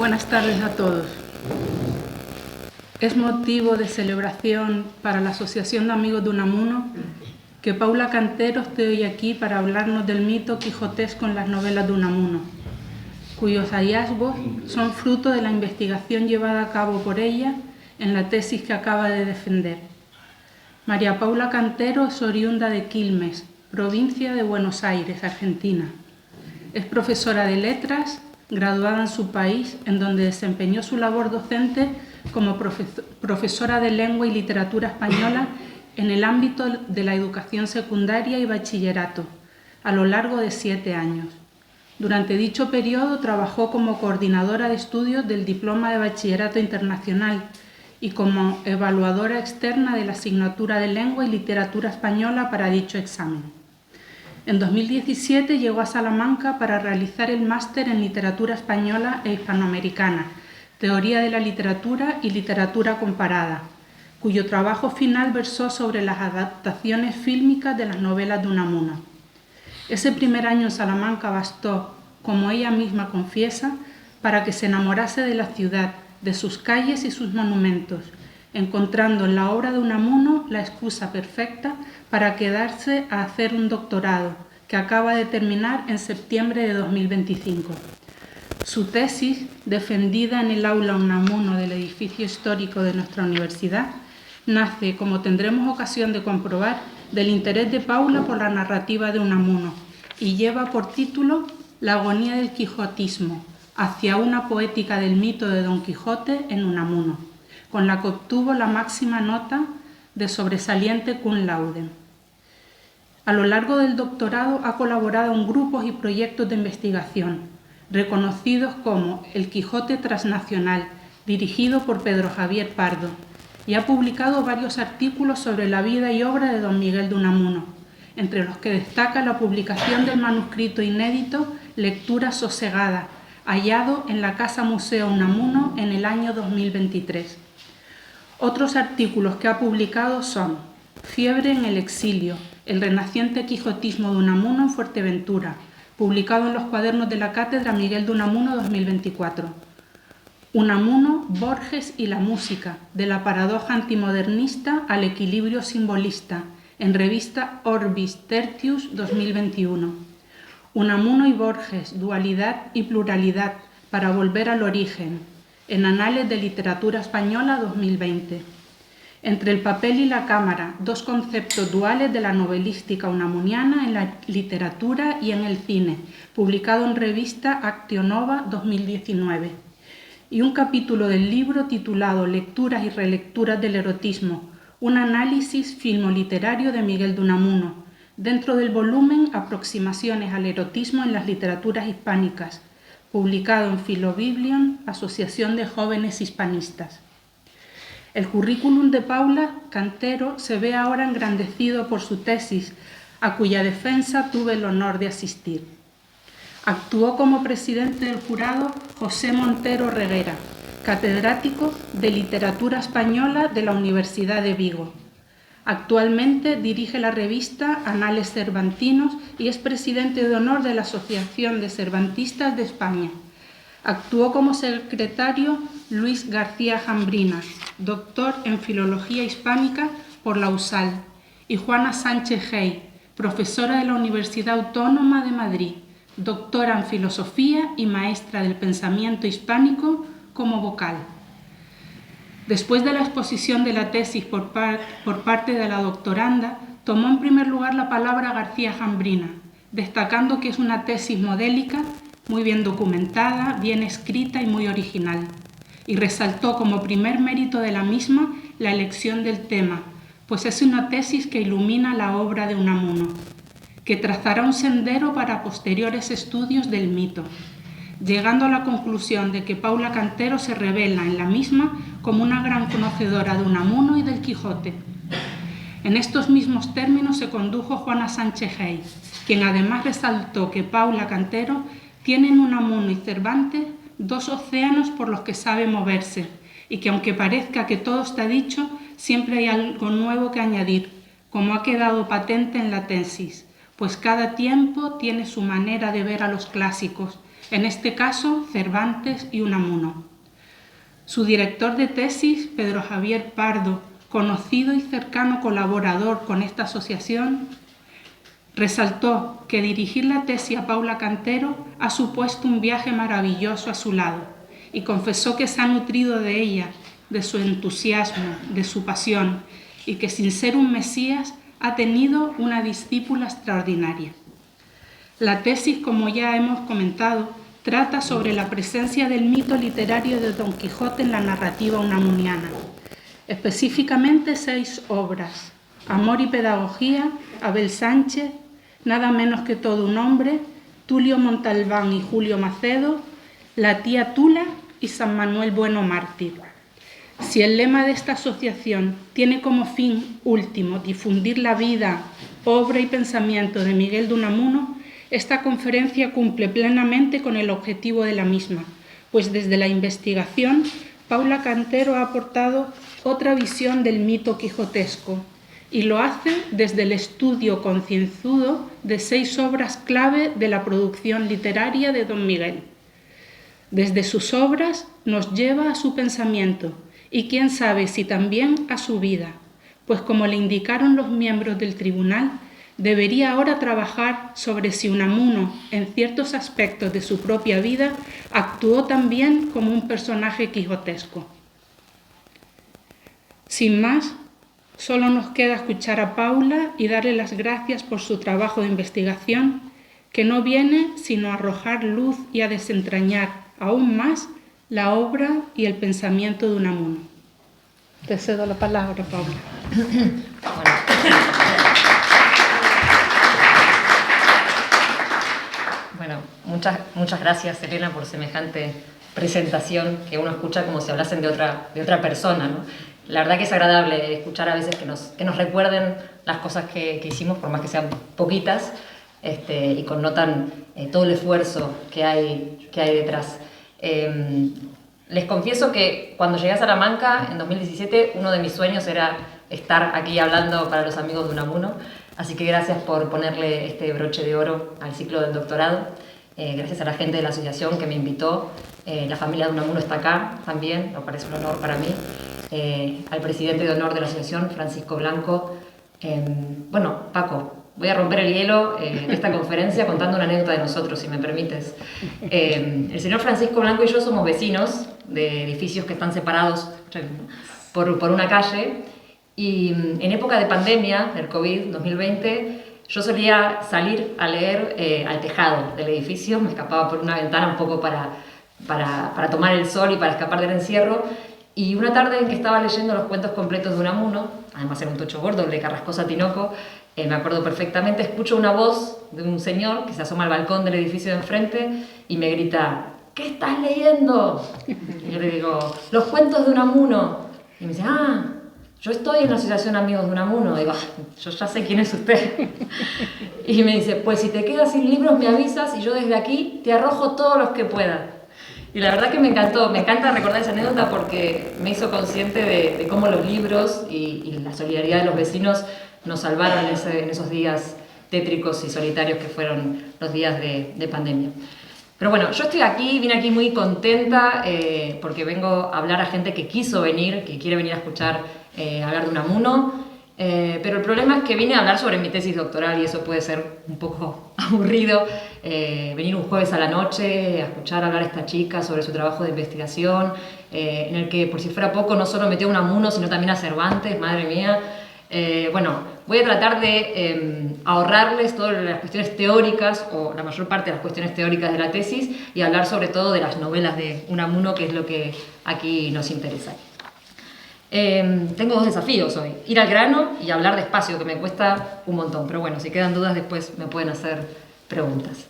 Buenas tardes a todos. Es motivo de celebración para la Asociación de Amigos de Unamuno que Paula Cantero esté hoy aquí para hablarnos del mito quijotesco en las novelas de Unamuno, cuyos hallazgos son fruto de la investigación llevada a cabo por ella en la tesis que acaba de defender. María Paula Cantero es oriunda de Quilmes, provincia de Buenos Aires, Argentina. Es profesora de letras, graduada en su país, en donde desempeñó su labor docente como profesora de lengua y literatura española en el ámbito de la educación secundaria y bachillerato, a lo largo de 7 años. Durante dicho periodo trabajó como coordinadora de estudios del Diploma de Bachillerato Internacional y como evaluadora externa de la asignatura de Lengua y Literatura Española para dicho examen. En 2017 llegó a Salamanca para realizar el máster en Literatura Española e Hispanoamericana, Teoría de la Literatura y Literatura Comparada, cuyo trabajo final versó sobre las adaptaciones fílmicas de las novelas de Unamuno. Ese primer año en Salamanca bastó, como ella misma confiesa, para que se enamorase de la ciudad, de sus calles y sus monumentos, encontrando en la obra de Unamuno la excusa perfecta para quedarse a hacer un doctorado que acaba de terminar en septiembre de 2025. Su tesis, defendida en el aula Unamuno del edificio histórico de nuestra universidad, nace, como tendremos ocasión de comprobar, del interés de Paula por la narrativa de Unamuno y lleva por título La agonía del quijotismo, hacia una poética del mito de Don Quijote en Unamuno, con la que obtuvo la máxima nota de sobresaliente cum laude. A lo largo del doctorado ha colaborado en grupos y proyectos de investigación, reconocidos como El Quijote Transnacional, dirigido por Pedro Javier Pardo, y ha publicado varios artículos sobre la vida y obra de Don Miguel de Unamuno, entre los que destaca la publicación del manuscrito inédito Lectura Sosegada, hallado en la Casa Museo Unamuno en el año 2023. Otros artículos que ha publicado son Fiebre en el exilio, el renaciente quijotismo de Unamuno en Fuerteventura, publicado en los cuadernos de la Cátedra Miguel de Unamuno 2024. Unamuno, Borges y la música, de la paradoja antimodernista al equilibrio simbolista, en revista Orbis Tertius 2021. Unamuno y Borges, dualidad y pluralidad, para volver al origen, en Anales de Literatura Española 2020. Entre el papel y la cámara, dos conceptos duales de la novelística unamuniana en la literatura y en el cine, publicado en revista Actionova 2019. Y un capítulo del libro titulado Lecturas y relecturas del erotismo, un análisis filmoliterario de Miguel de Unamuno, dentro del volumen Aproximaciones al erotismo en las literaturas hispánicas, publicado en Filobiblion, Asociación de Jóvenes Hispanistas. El currículum de Paula Cantero se ve ahora engrandecido por su tesis, a cuya defensa tuve el honor de asistir. Actuó como presidente del jurado José Montero Reguera, catedrático de Literatura Española de la Universidad de Vigo. Actualmente dirige la revista Anales Cervantinos y es presidente de honor de la Asociación de Cervantistas de España. Actuó como secretario Luis García Jambrina, doctor en Filología Hispánica por la USAL, y Juana Sánchez Gey, profesora de la Universidad Autónoma de Madrid, doctora en Filosofía y maestra del pensamiento hispánico como vocal. Después de la exposición de la tesis por parte de la doctoranda, tomó en primer lugar la palabra García Jambrina, destacando que es una tesis modélica, muy bien documentada, bien escrita y muy original, y resaltó como primer mérito de la misma la elección del tema, pues es una tesis que ilumina la obra de Unamuno, que trazará un sendero para posteriores estudios del mito, llegando a la conclusión de que Paula Cantero se revela en la misma como una gran conocedora de Unamuno y del Quijote. En estos mismos términos se condujo Juana Sánchez Gey, quien además resaltó que Paula Cantero tiene en Unamuno y Cervantes dos océanos por los que sabe moverse, y que aunque parezca que todo está dicho, siempre hay algo nuevo que añadir, como ha quedado patente en la tesis, pues cada tiempo tiene su manera de ver a los clásicos, en este caso Cervantes y Unamuno. Su director de tesis, Pedro Javier Pardo, conocido y cercano colaborador con esta asociación, resaltó que dirigir la tesis a Paula Cantero ha supuesto un viaje maravilloso a su lado y confesó que se ha nutrido de ella, de su entusiasmo, de su pasión y que sin ser un mesías ha tenido una discípula extraordinaria. La tesis, como ya hemos comentado, trata sobre la presencia del mito literario de Don Quijote en la narrativa unamuniana. Específicamente 6 obras: Amor y Pedagogía, Abel Sánchez, Nada menos que todo un hombre, Tulio Montalbán y Julio Macedo, La tía Tula y San Manuel Bueno Mártir. Si el lema de esta asociación tiene como fin último difundir la vida, obra y pensamiento de Miguel de Unamuno, esta conferencia cumple plenamente con el objetivo de la misma, pues desde la investigación, Paula Cantero ha aportado otra visión del mito quijotesco y lo hace desde el estudio concienzudo de 6 obras clave de la producción literaria de Don Miguel. Desde sus obras nos lleva a su pensamiento y quién sabe si también a su vida, pues como le indicaron los miembros del tribunal, debería ahora trabajar sobre si Unamuno, en ciertos aspectos de su propia vida, actuó también como un personaje quijotesco. Sin más, solo nos queda escuchar a Paula y darle las gracias por su trabajo de investigación, que no viene sino a arrojar luz y a desentrañar aún más la obra y el pensamiento de Unamuno. Te cedo la palabra, Paula. Bueno, muchas gracias, Elena, por semejante presentación que uno escucha como si hablasen de otra persona, ¿no? La verdad que es agradable escuchar a veces que nos recuerden las cosas que hicimos, por más que sean poquitas, y connotan todo el esfuerzo que hay detrás. Les confieso que cuando llegué a Salamanca en 2017, uno de mis sueños era estar aquí hablando para los amigos de Unamuno, así que gracias por ponerle este broche de oro al ciclo del doctorado. Gracias a la gente de la asociación que me invitó. La familia de Unamuno está acá también, me parece un honor para mí. Al presidente de honor de la asociación, Francisco Blanco. Bueno, Paco, voy a romper el hielo de esta conferencia contando una anécdota de nosotros, si me permites. El señor Francisco Blanco y yo somos vecinos de edificios que están separados por una calle, y en época de pandemia, del COVID 2020, yo solía salir a leer al tejado del edificio, me escapaba por una ventana un poco para tomar el sol y para escapar del encierro. Y una tarde en que estaba leyendo los cuentos completos de Unamuno, además era un tocho gordo, el de Carrascosa Tinoco, me acuerdo perfectamente, escucho una voz de un señor que se asoma al balcón del edificio de enfrente y me grita: ¿qué estás leyendo? Y yo le digo: los cuentos de Unamuno. Y me dice: ah, yo estoy en la asociación Amigos de Unamuno. Digo: yo ya sé quién es usted. Y me dice: pues si te quedas sin libros me avisas y yo desde aquí te arrojo todos los que pueda. Y la verdad que me encanta recordar esa anécdota porque me hizo consciente de cómo los libros y la solidaridad de los vecinos nos salvaron en esos días tétricos y solitarios que fueron los días de pandemia. Pero bueno, yo vine aquí muy contenta porque vengo a hablar a gente que quiso venir, que quiere venir a escuchar hablar de Unamuno. Pero el problema es que vine a hablar sobre mi tesis doctoral y eso puede ser un poco aburrido. Venir un jueves a la noche a escuchar hablar a esta chica sobre su trabajo de investigación, en el que, por si fuera poco, no solo metió a Unamuno, sino también a Cervantes, madre mía. Bueno, voy a tratar de ahorrarles todas las cuestiones teóricas, o la mayor parte de las cuestiones teóricas de la tesis, y hablar sobre todo de las novelas de Unamuno, que es lo que aquí nos interesa. Tengo 2 desafíos hoy: ir al grano y hablar despacio, que me cuesta un montón, pero bueno, si quedan dudas después me pueden hacer preguntas.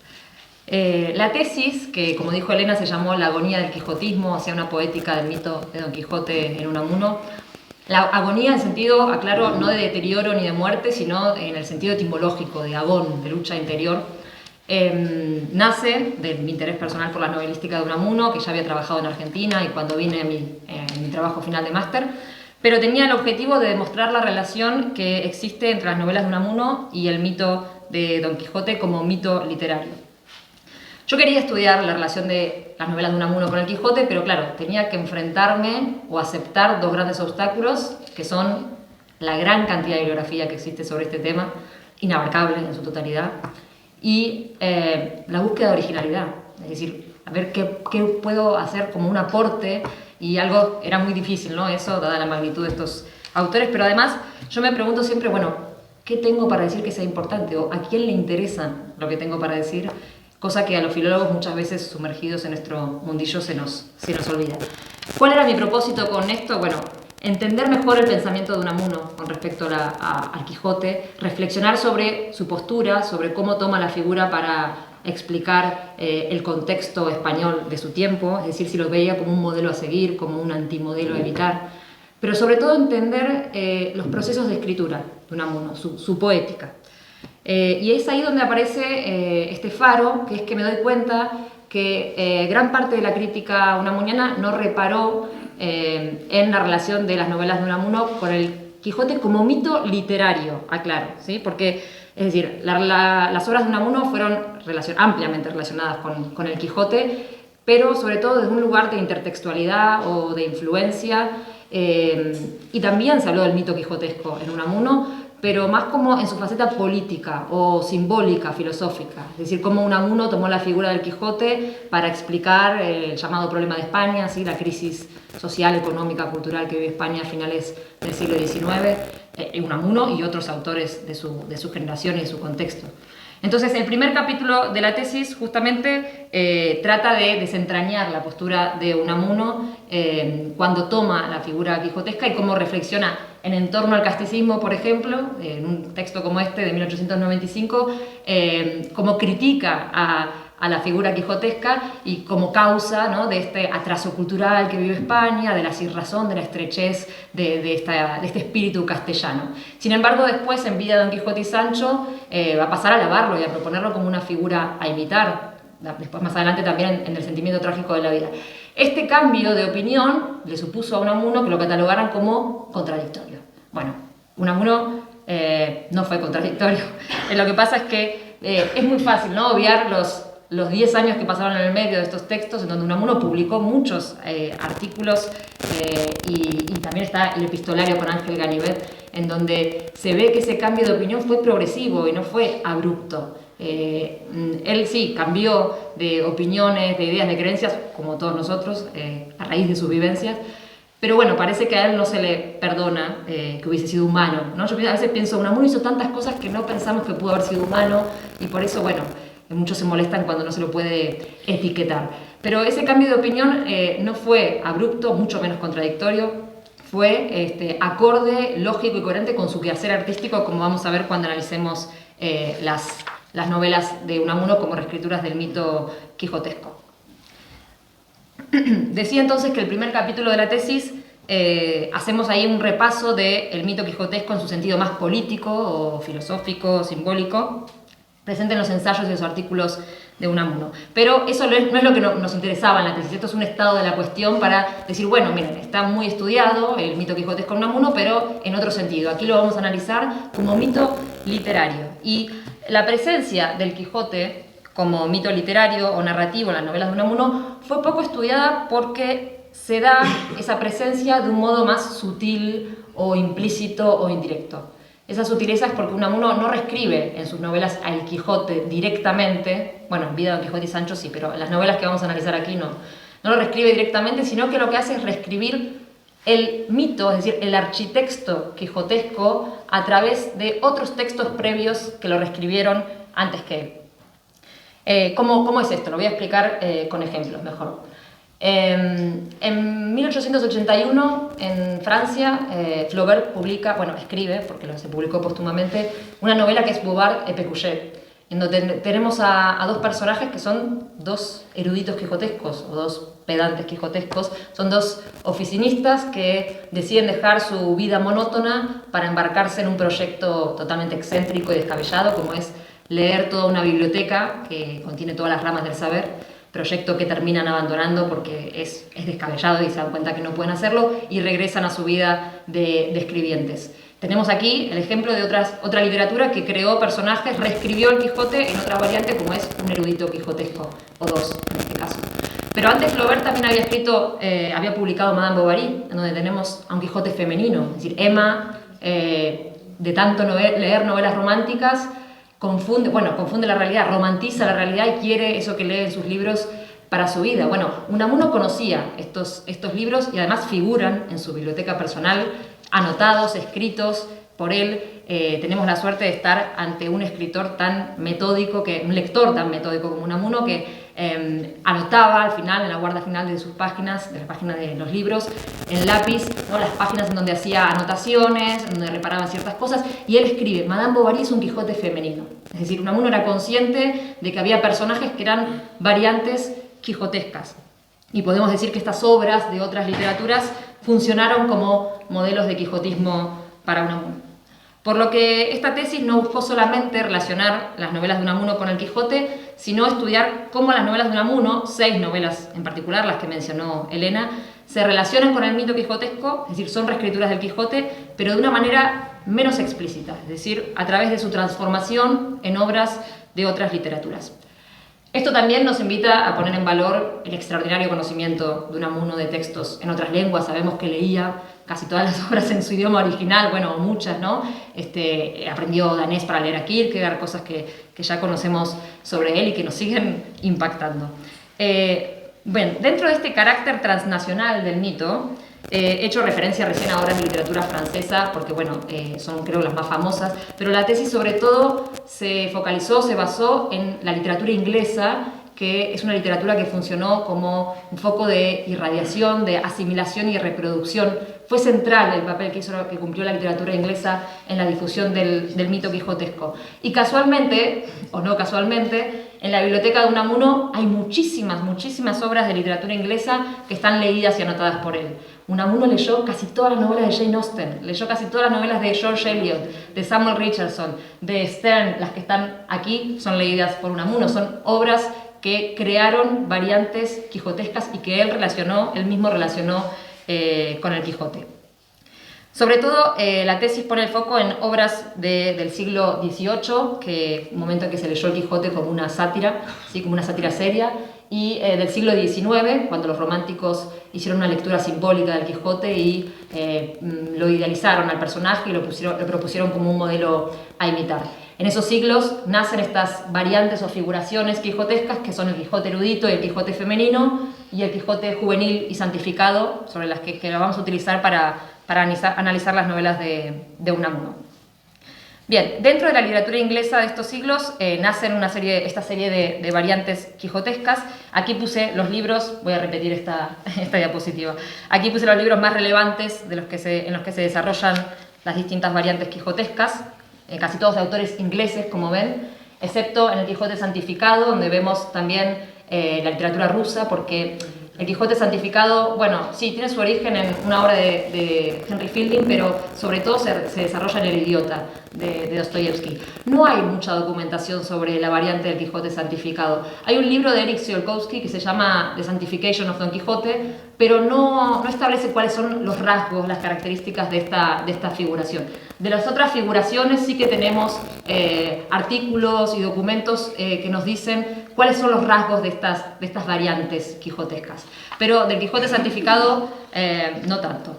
La tesis, que como dijo Elena se llamó La agonía del quijotismo, hacia una poética del mito de Don Quijote en Unamuno. La agonía en sentido, aclaro, no de deterioro ni de muerte, sino en el sentido etimológico, de agón, de lucha interior. Nace de mi interés personal por la novelística de Unamuno, que ya había trabajado en Argentina y cuando vine en mi trabajo final de máster, pero tenía el objetivo de demostrar la relación que existe entre las novelas de Unamuno y el mito de Don Quijote como mito literario. Yo quería estudiar la relación de las novelas de Unamuno con el Quijote, pero claro, tenía que enfrentarme o aceptar dos grandes obstáculos, que son la gran cantidad de bibliografía que existe sobre este tema, inabarcable en su totalidad, y la búsqueda de originalidad, es decir, a ver qué puedo hacer como un aporte, y algo era muy difícil, ¿no? Eso, dada la magnitud de estos autores, pero además yo me pregunto siempre, bueno, ¿qué tengo para decir que sea importante? ¿O a quién le interesa lo que tengo para decir? Cosa que a los filólogos muchas veces sumergidos en nuestro mundillo se nos olvida. ¿Cuál era mi propósito con esto? Bueno, entender mejor el pensamiento de Unamuno con respecto al Quijote, reflexionar sobre su postura, sobre cómo toma la figura para explicar el contexto español de su tiempo, es decir, si lo veía como un modelo a seguir, como un antimodelo a evitar, pero sobre todo entender los procesos de escritura de Unamuno, su poética. Y es ahí donde aparece este faro, que es que me doy cuenta que gran parte de la crítica unamuniana no reparó en la relación de las novelas de Unamuno con el Quijote como mito literario, aclaro, ¿sí? Porque, es decir, las obras de Unamuno fueron ampliamente relacionadas con el Quijote, pero sobre todo desde un lugar de intertextualidad o de influencia, y también se habló del mito quijotesco en Unamuno, pero más como en su faceta política o simbólica, filosófica. Es decir, cómo Unamuno tomó la figura del Quijote para explicar el llamado problema de España, ¿sí? La crisis social, económica, cultural que vive España a finales del siglo XIX, Unamuno y otros autores de su generación y de su contexto. Entonces, el primer capítulo de la tesis justamente trata de desentrañar la postura de Unamuno cuando toma la figura quijotesca y cómo reflexiona en torno al casticismo, por ejemplo, en un texto como este de 1895, cómo critica a la figura quijotesca y como causa, ¿no?, de este atraso cultural que vive España, de la sinrazón, de la estrechez de este espíritu castellano. Sin embargo, después, en Vida de Don Quijote y Sancho, va a pasar a alabarlo y a proponerlo como una figura a imitar, después más adelante también en el sentimiento trágico de la vida. Este cambio de opinión le supuso a Unamuno que lo catalogaran como contradictorio. Bueno, Unamuno no fue contradictorio. Lo que pasa es que es muy fácil, ¿no?, obviar los 10 años que pasaron en el medio de estos textos, en donde Unamuno publicó muchos artículos, y también está el epistolario con Ángel Ganivet, en donde se ve que ese cambio de opinión fue progresivo y no fue abrupto. Él sí cambió de opiniones, de ideas, de creencias, como todos nosotros, a raíz de sus vivencias, pero bueno, parece que a él no se le perdona que hubiese sido humano, ¿no? Yo a veces pienso, Unamuno hizo tantas cosas que no pensamos que pudo haber sido humano, y por eso, bueno, muchos se molestan cuando no se lo puede etiquetar. Pero ese cambio de opinión no fue abrupto, mucho menos contradictorio, fue acorde, lógico y coherente con su quehacer artístico, como vamos a ver cuando analicemos las novelas de Unamuno como reescrituras del mito quijotesco. Decía entonces que el primer capítulo de la tesis hacemos ahí un repaso del mito quijotesco en su sentido más político o filosófico, simbólico, presente en los ensayos y los artículos de Unamuno. Pero eso no es lo que nos interesaba en la tesis. Esto es un estado de la cuestión para decir, bueno, miren, está muy estudiado el mito quijotesco de Unamuno, pero en otro sentido. Aquí lo vamos a analizar como mito literario. Y la presencia del Quijote como mito literario o narrativo en las novelas de Unamuno fue poco estudiada porque se da esa presencia de un modo más sutil o implícito o indirecto. Esa sutileza es porque Unamuno no reescribe en sus novelas al Quijote directamente, bueno, en Vida de Don Quijote y Sancho sí, pero en las novelas que vamos a analizar aquí no lo reescribe directamente, sino que lo que hace es reescribir el mito, es decir, el architexto quijotesco a través de otros textos previos que lo reescribieron antes que él. ¿Cómo es esto? Lo voy a explicar con ejemplos mejor. En 1881, en Francia, Flaubert escribe, porque se publicó póstumamente, una novela que es Bouvard et Pécuchet, en donde tenemos a dos personajes que son dos eruditos quijotescos, o dos pedantes quijotescos, son dos oficinistas que deciden dejar su vida monótona para embarcarse en un proyecto totalmente excéntrico y descabellado, como es leer toda una biblioteca que contiene todas las ramas del saber, proyecto que terminan abandonando porque es descabellado y se dan cuenta que no pueden hacerlo y regresan a su vida de escribientes. Tenemos aquí el ejemplo de otra literatura que creó personajes, reescribió el Quijote en otra variante, como es un erudito quijotesco, o dos en este caso. Pero antes Flaubert también había publicado Madame Bovary, en donde tenemos a un Quijote femenino. Es decir, Emma, de tanto leer novelas románticas, confunde la realidad, romantiza la realidad y quiere eso que lee en sus libros para su vida. Bueno, Unamuno conocía estos libros y además figuran en su biblioteca personal, anotados, escritos por él. Tenemos la suerte de estar ante un escritor tan metódico, un lector tan metódico como Unamuno, que anotaba al final, en la guarda final de sus páginas, de las páginas de los libros, en lápiz, ¿no?, las páginas en donde hacía anotaciones, en donde reparaba ciertas cosas, y él escribe: Madame Bovary es un Quijote femenino. Es decir, Unamuno era consciente de que había personajes que eran variantes quijotescas. Y podemos decir que estas obras de otras literaturas funcionaron como modelos de quijotismo para Unamuno. Por lo que esta tesis no buscó solamente relacionar las novelas de Unamuno con el Quijote, sino estudiar cómo las novelas de Unamuno, 6 novelas en particular, las que mencionó Elena, se relacionan con el mito quijotesco, es decir, son reescrituras del Quijote, pero de una manera menos explícita, es decir, a través de su transformación en obras de otras literaturas. Esto también nos invita a poner en valor el extraordinario conocimiento de Unamuno de textos en otras lenguas. Sabemos que leía casi todas las obras en su idioma original, bueno, muchas, ¿no? Aprendió danés para leer a Kierkegaard, cosas que ya conocemos sobre él y que nos siguen impactando. Bueno, dentro de este carácter transnacional del mito, he hecho referencia recién ahora a la literatura francesa, porque bueno, son creo las más famosas, pero la tesis sobre todo se basó en la literatura inglesa, que es una literatura que funcionó como un foco de irradiación, de asimilación y reproducción. Fue central el papel que cumplió la literatura inglesa en la difusión del mito quijotesco. Y casualmente, o no casualmente, en la biblioteca de Unamuno hay muchísimas obras de literatura inglesa que están leídas y anotadas por él. Unamuno leyó casi todas las novelas de Jane Austen, leyó casi todas las novelas de George Eliot, de Samuel Richardson, de Sterne. Las que están aquí son leídas por Unamuno, son obras que crearon variantes quijotescas y que él mismo relacionó con el Quijote. Sobre todo, la tesis pone el foco en obras del siglo XVIII, un momento en que se leyó el Quijote como una sátira, ¿sí?, como una sátira seria, y del siglo XIX, cuando los románticos hicieron una lectura simbólica del Quijote y lo idealizaron al personaje y lo propusieron como un modelo a imitar. En esos siglos nacen estas variantes o figuraciones quijotescas, que son el Quijote erudito y el Quijote femenino, y el Quijote juvenil y santificado, sobre las que vamos a utilizar para analizar las novelas de Unamuno. Bien, dentro de la literatura inglesa de estos siglos nacen esta serie de variantes quijotescas. Aquí puse los libros, voy a repetir esta diapositiva, aquí puse los libros más relevantes en los que se desarrollan las distintas variantes quijotescas, casi todos de autores ingleses, como ven, excepto en el Quijote santificado, donde vemos también la literatura rusa, porque el Quijote santificado, bueno, sí, tiene su origen en una obra de Henry Fielding, pero sobre todo se desarrolla en El idiota, de Dostoyevsky. No hay mucha documentación sobre la variante del Quijote santificado. Hay un libro de Eric Tsiolkovsky que se llama The Sanctification of Don Quixote, pero no establece cuáles son los rasgos, las características de esta figuración. De las otras figuraciones sí que tenemos artículos y documentos que nos dicen cuáles son los rasgos de estas variantes quijotescas. Pero del Quijote santificado no tanto.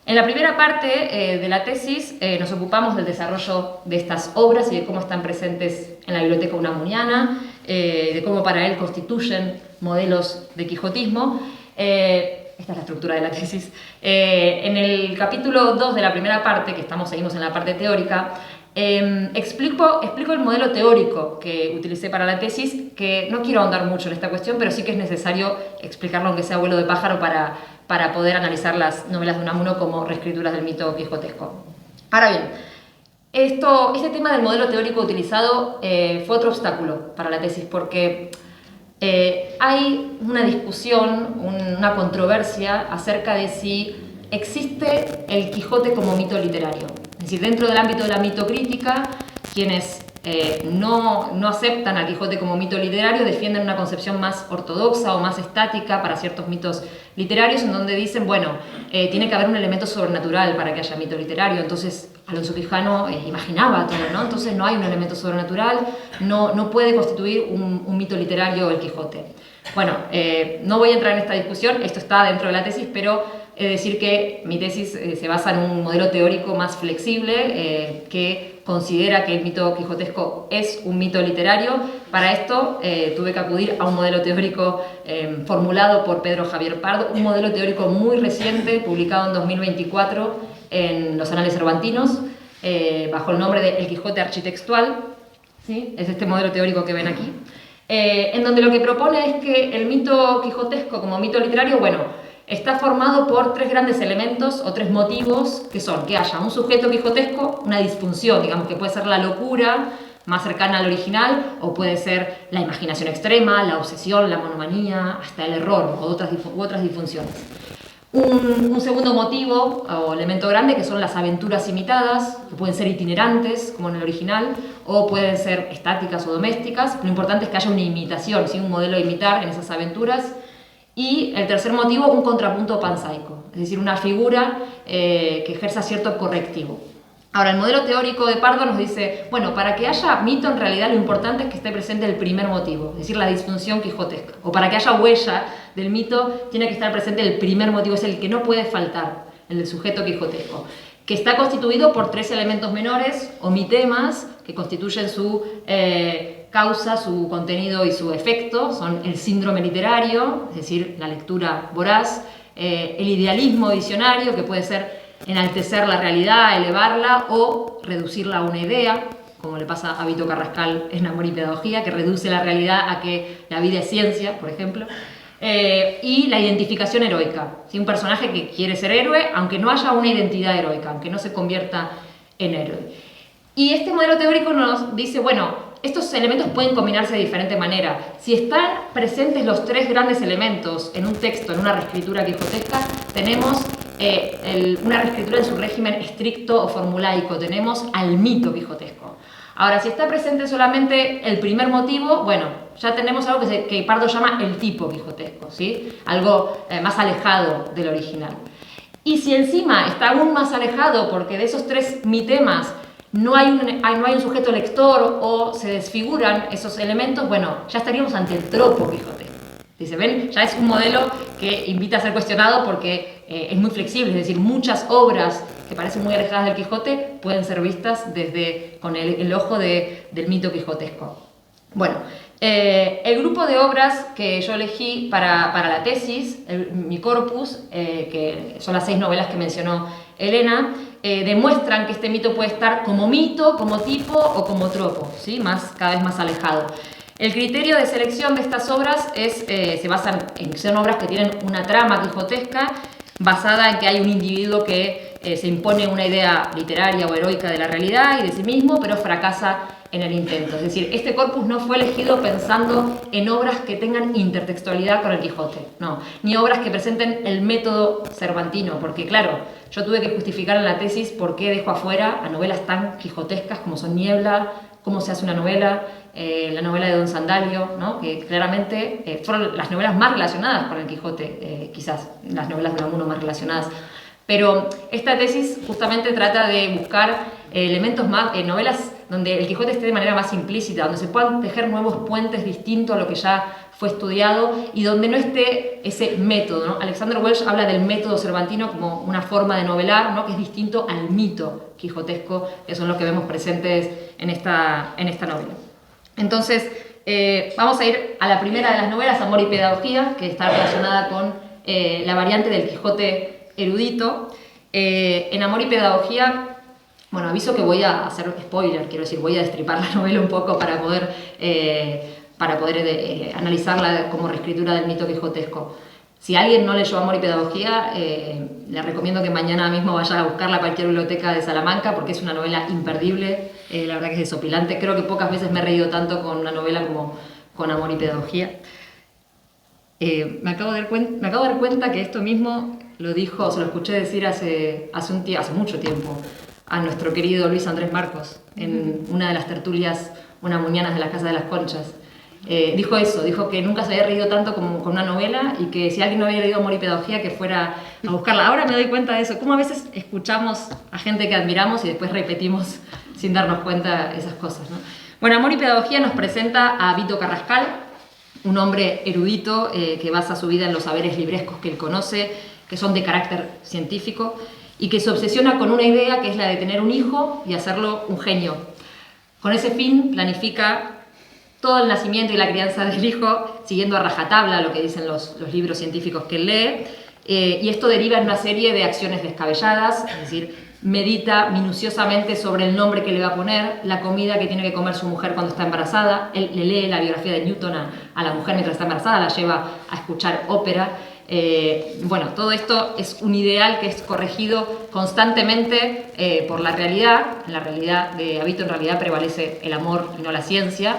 En la primera parte de la tesis nos ocupamos del desarrollo de estas obras y de cómo están presentes en la biblioteca unamuniana, de cómo para él constituyen modelos de quijotismo. Esta es la estructura de la tesis. En el capítulo 2 de la primera parte, que seguimos en la parte teórica, explico el modelo teórico que utilicé para la tesis, que no quiero ahondar mucho en esta cuestión, pero sí que es necesario explicarlo, aunque sea vuelo de pájaro, para poder analizar las novelas de Unamuno como reescrituras del mito quijotesco. Ahora bien, este tema del modelo teórico utilizado fue otro obstáculo para la tesis, porque hay una discusión, una controversia acerca de si existe el Quijote como mito literario. Es decir, dentro del ámbito de la mitocrítica, quienes no aceptan al Quijote como mito literario, defienden una concepción más ortodoxa o más estática para ciertos mitos literarios, en donde dicen, bueno, tiene que haber un elemento sobrenatural para que haya mito literario. Entonces Alonso Quijano imaginaba todo, ¿no? Entonces no hay un elemento sobrenatural, no puede constituir un mito literario el Quijote. Bueno, no voy a entrar en esta discusión, esto está dentro de la tesis, pero es decir que mi tesis se basa en un modelo teórico más flexible que considera que el mito quijotesco es un mito literario. Para esto tuve que acudir a un modelo teórico formulado por Pedro Javier Pardo, un modelo teórico muy reciente, publicado en 2024 en los Anales Cervantinos, bajo el nombre de El Quijote Architextual, ¿sí? Es este modelo teórico que ven aquí, en donde lo que propone es que el mito quijotesco como mito literario, bueno, está formado por tres grandes elementos o tres motivos, que son que haya un sujeto quijotesco, una disfunción, digamos que puede ser la locura más cercana al original, o puede ser la imaginación extrema, la obsesión, la monomanía, hasta el error u otras disfunciones. Un segundo motivo o elemento grande, que son las aventuras imitadas, que pueden ser itinerantes, como en el original, o pueden ser estáticas o domésticas. Lo importante es que haya una imitación, ¿sí? Un modelo a imitar en esas aventuras. Y el tercer motivo, un contrapunto pansaico, es decir, una figura que ejerza cierto correctivo. Ahora, el modelo teórico de Pardo nos dice, bueno, para que haya mito en realidad lo importante es que esté presente el primer motivo, es decir, la disfunción quijotesca. O para que haya huella del mito tiene que estar presente el primer motivo, es el que no puede faltar, el del sujeto quijotesco, que está constituido por tres elementos menores o mitemas que constituyen su causa, su contenido y su efecto. Son el síndrome literario, es decir, la lectura voraz, el idealismo diccionario, que puede ser enaltecer la realidad, elevarla o reducirla a una idea, como le pasa a Vito Carrascal en Amor y Pedagogía, que reduce la realidad a que la vida es ciencia, por ejemplo. Y la identificación heroica, ¿sí? Un personaje que quiere ser héroe, aunque no haya una identidad heroica, aunque no se convierta en héroe. Y este modelo teórico nos dice, bueno, estos elementos pueden combinarse de diferente manera. Si están presentes los tres grandes elementos en un texto, en una reescritura quijotesca, tenemos una reescritura en su régimen estricto o formulaico, tenemos al mito quijotesco. Ahora, si está presente solamente el primer motivo, bueno, ya tenemos algo que Pardo llama el tipo quijotesco, ¿sí? Algo más alejado del original. Y si encima está aún más alejado porque de esos tres mitemas no hay un sujeto lector o se desfiguran esos elementos, bueno, ya estaríamos ante el tropo quijotesco. Dice, ven, ya es un modelo que invita a ser cuestionado porque es muy flexible, es decir, muchas obras que parecen muy alejadas del Quijote pueden ser vistas con el ojo del mito quijotesco. Bueno, el grupo de obras que yo elegí para la tesis, mi corpus, que son las 6 novelas que mencionó Elena, demuestran que este mito puede estar como mito, como tipo o como tropo, ¿sí? Cada vez más alejado. El criterio de selección de estas obras se basa son obras que tienen una trama quijotesca basada en que hay un individuo que se impone una idea literaria o heroica de la realidad y de sí mismo, pero fracasa en el intento. Es decir, este corpus no fue elegido pensando en obras que tengan intertextualidad con el Quijote, no, ni obras que presenten el método cervantino, porque claro, yo tuve que justificar en la tesis por qué dejo afuera a novelas tan quijotescas como son Niebla, Cómo se hace una novela, la novela de Don Sandalio, ¿no? Que claramente fueron las novelas más relacionadas con el Quijote, quizás las novelas de Unamuno más relacionadas. Pero esta tesis justamente trata de buscar elementos más, novelas donde el Quijote esté de manera más implícita, donde se puedan tejer nuevos puentes distintos a lo que ya fue estudiado y donde no esté ese método, ¿no? Alexander Welsh habla del método cervantino como una forma de novelar, ¿no? Que es distinto al mito quijotesco, que son los que vemos presentes en esta novela. Entonces, vamos a ir a la primera de las novelas, Amor y Pedagogía, que está relacionada con la variante del Quijote erudito. En Amor y Pedagogía, bueno, aviso que voy a hacer spoiler, quiero decir, voy a destripar la novela un poco para poder analizarla como reescritura del mito quijotesco. Si alguien no leyó Amor y Pedagogía, le recomiendo que mañana mismo vaya a buscarla a cualquier biblioteca de Salamanca, porque es una novela imperdible, la verdad que es desopilante. Creo que pocas veces me he reído tanto con una novela como con Amor y Pedagogía. Me acabo de dar cuenta que esto mismo lo dijo, se lo escuché decir hace mucho tiempo, a nuestro querido Luis Andrés Marcos en una de las tertulias unamunianas de la Casa de las Conchas. Dijo eso, dijo que nunca se había reído tanto como con una novela y que si alguien no había leído Amor y Pedagogía que fuera a buscarla. Ahora me doy cuenta de eso, cómo a veces escuchamos a gente que admiramos y después repetimos sin darnos cuenta esas cosas, ¿no? Bueno, Amor y Pedagogía nos presenta a Vito Carrascal, un hombre erudito que basa su vida en los saberes librescos que él conoce, que son de carácter científico, y que se obsesiona con una idea que es la de tener un hijo y hacerlo un genio. Con ese fin planifica todo el nacimiento y la crianza del hijo, siguiendo a rajatabla lo que dicen los libros científicos que él lee, y esto deriva en una serie de acciones descabelladas, es decir, medita minuciosamente sobre el nombre que le va a poner, la comida que tiene que comer su mujer cuando está embarazada. Él le lee la biografía de Newton a la mujer mientras está embarazada, la lleva a escuchar ópera. Bueno, todo esto es un ideal que es corregido constantemente por la realidad. En la realidad de Vito en realidad prevalece el amor y no la ciencia.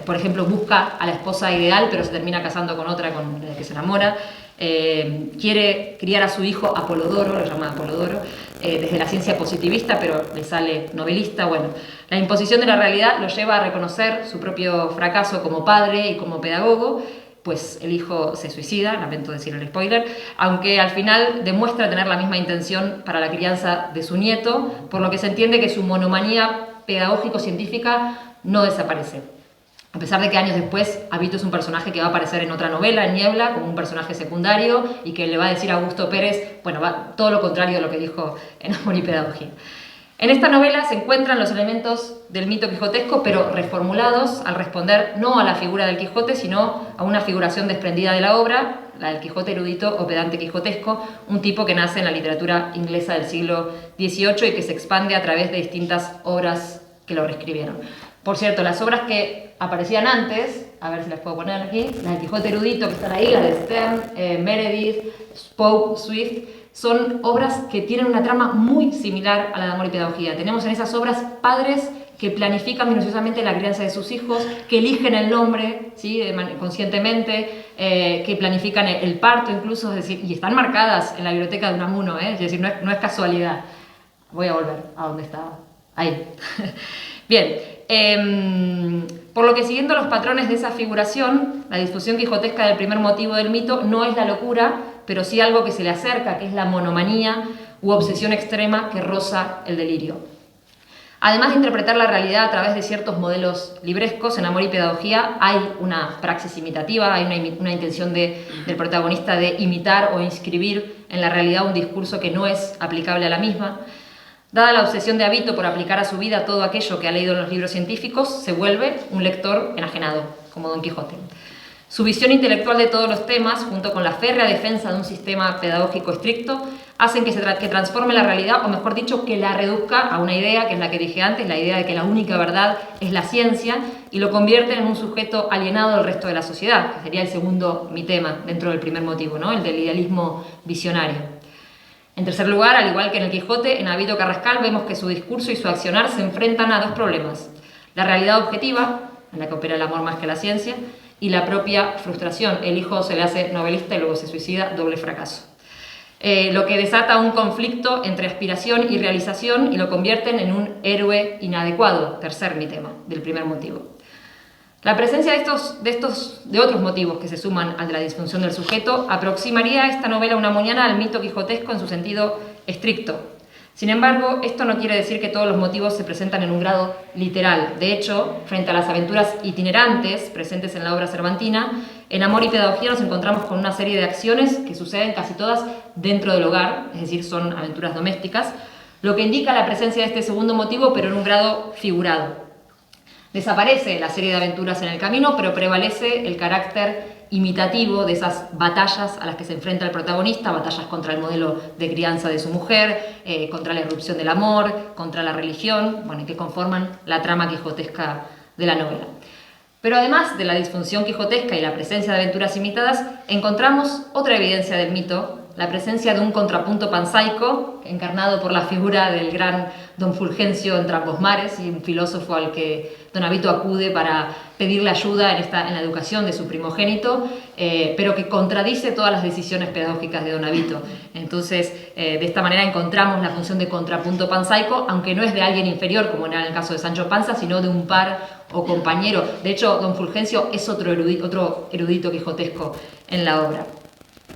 Por ejemplo, busca a la esposa ideal, pero se termina casando con otra con la que se enamora. Quiere criar a su hijo Apolodoro, lo llama Apolodoro, desde la ciencia positivista, pero le sale novelista. Bueno, la imposición de la realidad lo lleva a reconocer su propio fracaso como padre y como pedagogo, pues el hijo se suicida, lamento decir el spoiler, aunque al final demuestra tener la misma intención para la crianza de su nieto, por lo que se entiende que su monomanía pedagógico-científica no desaparece. A pesar de que años después Vito es un personaje que va a aparecer en otra novela, en Niebla, como un personaje secundario y que le va a decir a Augusto Pérez, bueno, va todo lo contrario de lo que dijo en Amor y Pedagogía. En esta novela se encuentran los elementos del mito quijotesco, pero reformulados al responder no a la figura del Quijote, sino a una figuración desprendida de la obra, la del Quijote erudito o pedante quijotesco, un tipo que nace en la literatura inglesa del siglo XVIII y que se expande a través de distintas obras que lo reescribieron. Por cierto, las obras que aparecían antes, a ver si las puedo poner aquí, las del Quijote erudito que están ahí, las de Stern, Meredith, Pope, Swift, son obras que tienen una trama muy similar a la de Amor y Pedagogía. Tenemos en esas obras padres que planifican minuciosamente la crianza de sus hijos, que eligen el nombre, ¿sí? Conscientemente, que planifican el parto incluso, es decir, y están marcadas en la biblioteca de Unamuno, es decir, no es casualidad. Voy a volver a donde estaba. Ahí. Bien, por lo que siguiendo los patrones de esa figuración, la difusión quijotesca del primer motivo del mito no es la locura, pero sí algo que se le acerca, que es la monomanía u obsesión extrema que roza el delirio. Además de interpretar la realidad a través de ciertos modelos librescos, en Amor y Pedagogía hay una praxis imitativa, hay una intención del protagonista de imitar o inscribir en la realidad un discurso que no es aplicable a la misma. Dada la obsesión de Vito por aplicar a su vida todo aquello que ha leído en los libros científicos, se vuelve un lector enajenado, como Don Quijote. Su visión intelectual de todos los temas, junto con la férrea defensa de un sistema pedagógico estricto, hacen que transforme la realidad, o mejor dicho, que la reduzca a una idea, que es la que dije antes, la idea de que la única verdad es la ciencia, y lo convierte en un sujeto alienado del resto de la sociedad, que sería el segundo mi tema dentro del primer motivo, ¿no? El del idealismo visionario. En tercer lugar, al igual que en el Quijote, en Vito Carrascal vemos que su discurso y su accionar se enfrentan a dos problemas: la realidad objetiva, en la que opera el amor más que la ciencia, y la propia frustración. El hijo se le hace novelista y luego se suicida, doble fracaso. Lo que desata un conflicto entre aspiración y realización y lo convierten en un héroe inadecuado, tercer mi tema, del primer motivo. La presencia de otros motivos que se suman al de la disfunción del sujeto aproximaría esta novela unamuniana al mito quijotesco en su sentido estricto. Sin embargo, esto no quiere decir que todos los motivos se presentan en un grado literal. De hecho, frente a las aventuras itinerantes presentes en la obra cervantina, en Amor y Pedagogía nos encontramos con una serie de acciones que suceden casi todas dentro del hogar, es decir, son aventuras domésticas, lo que indica la presencia de este segundo motivo, pero en un grado figurado. Desaparece la serie de aventuras en el camino, pero prevalece el carácter imitativo de esas batallas a las que se enfrenta el protagonista, batallas contra el modelo de crianza de su mujer, contra la irrupción del amor, contra la religión, bueno, que conforman la trama quijotesca de la novela. Pero además de la disfunción quijotesca y la presencia de aventuras imitadas, encontramos otra evidencia del mito la presencia de un contrapunto pansaico, encarnado por la figura del gran don Fulgencio Entrambos-Mares, y un filósofo al que don Avito acude para pedirle ayuda en la educación de su primogénito, pero que contradice todas las decisiones pedagógicas de don Avito. Entonces, de esta manera encontramos la función de contrapunto pansaico, aunque no es de alguien inferior, como era en el caso de Sancho Panza, sino de un par o compañero. De hecho, don Fulgencio es otro erudito quijotesco en la obra.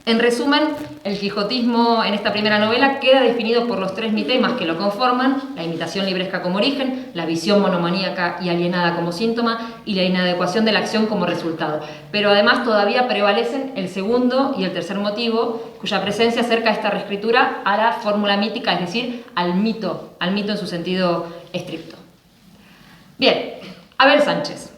En resumen, el quijotismo en esta primera novela queda definido por los tres mitemas que lo conforman: la imitación libresca como origen, la visión monomaníaca y alienada como síntoma y la inadecuación de la acción como resultado. Pero además todavía prevalecen el segundo y el tercer motivo, cuya presencia acerca esta reescritura a la fórmula mítica, es decir, al mito en su sentido estricto. Bien, Abel Sánchez.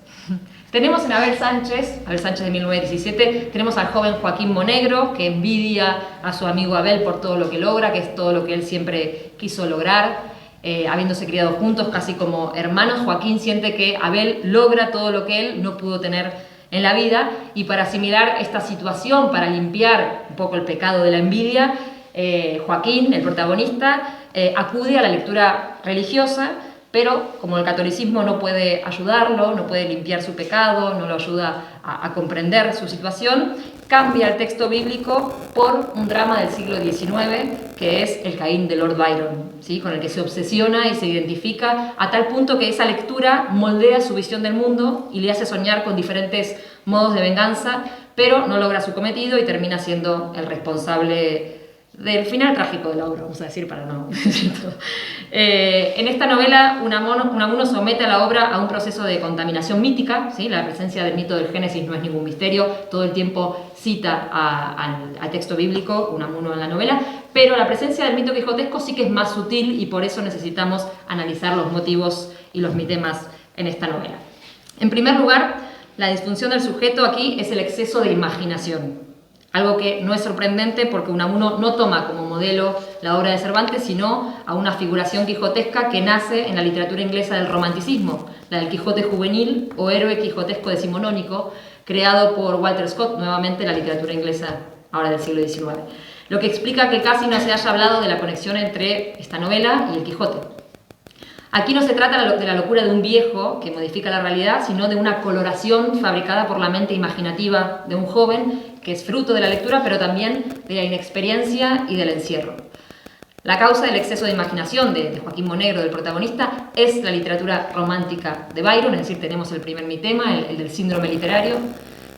Tenemos en Abel Sánchez de 1917, tenemos al joven Joaquín Monegro, que envidia a su amigo Abel por todo lo que logra, que es todo lo que él siempre quiso lograr. Habiéndose criado juntos casi como hermanos, Joaquín siente que Abel logra todo lo que él no pudo tener en la vida, y para asimilar esta situación, para limpiar un poco el pecado de la envidia, Joaquín, el protagonista, acude a la lectura religiosa. Pero como el catolicismo no puede ayudarlo, no puede limpiar su pecado, no lo ayuda a comprender su situación, cambia el texto bíblico por un drama del siglo XIX, que es el Caín de Lord Byron, ¿sí? Con el que se obsesiona y se identifica a tal punto que esa lectura moldea su visión del mundo y le hace soñar con diferentes modos de venganza, pero no logra su cometido y termina siendo el responsable del final trágico de la obra, vamos a decir, para no decir todo. En esta novela, Unamuno somete a la obra a un proceso de contaminación mítica, ¿sí? La presencia del mito del Génesis no es ningún misterio, todo el tiempo cita al texto bíblico, Unamuno en la novela, pero la presencia del mito quijotesco sí que es más sutil, y por eso necesitamos analizar los motivos y los mitemas en esta novela. En primer lugar, la disfunción del sujeto aquí es el exceso de imaginación. Algo que no es sorprendente porque Unamuno no toma como modelo la obra de Cervantes, sino a una figuración quijotesca que nace en la literatura inglesa del romanticismo, la del Quijote juvenil o héroe quijotesco decimonónico, creado por Walter Scott, nuevamente la literatura inglesa ahora del siglo XIX. Lo que explica que casi no se haya hablado de la conexión entre esta novela y el Quijote. Aquí no se trata de la locura de un viejo que modifica la realidad, sino de una coloración fabricada por la mente imaginativa de un joven, que es fruto de la lectura, pero también de la inexperiencia y del encierro. La causa del exceso de imaginación de Joaquín Monegro, del protagonista, es la literatura romántica de Byron, es decir, tenemos el primer mitema, el del síndrome literario.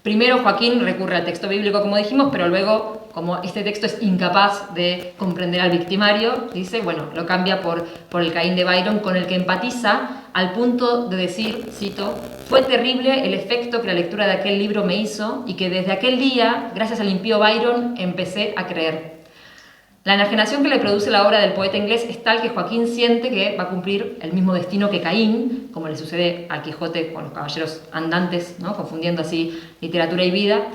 Primero Joaquín recurre al texto bíblico, como dijimos, pero luego, como este texto es incapaz de comprender al victimario, dice, bueno, lo cambia por el Caín de Byron, con el que empatiza al punto de decir, cito, «Fue terrible el efecto que la lectura de aquel libro me hizo y que desde aquel día, gracias al impío Byron, empecé a creer». La enajenación que le produce la obra del poeta inglés es tal que Joaquín siente que va a cumplir el mismo destino que Caín, como le sucede al Quijote con los caballeros andantes, ¿no? Confundiendo así literatura y vida.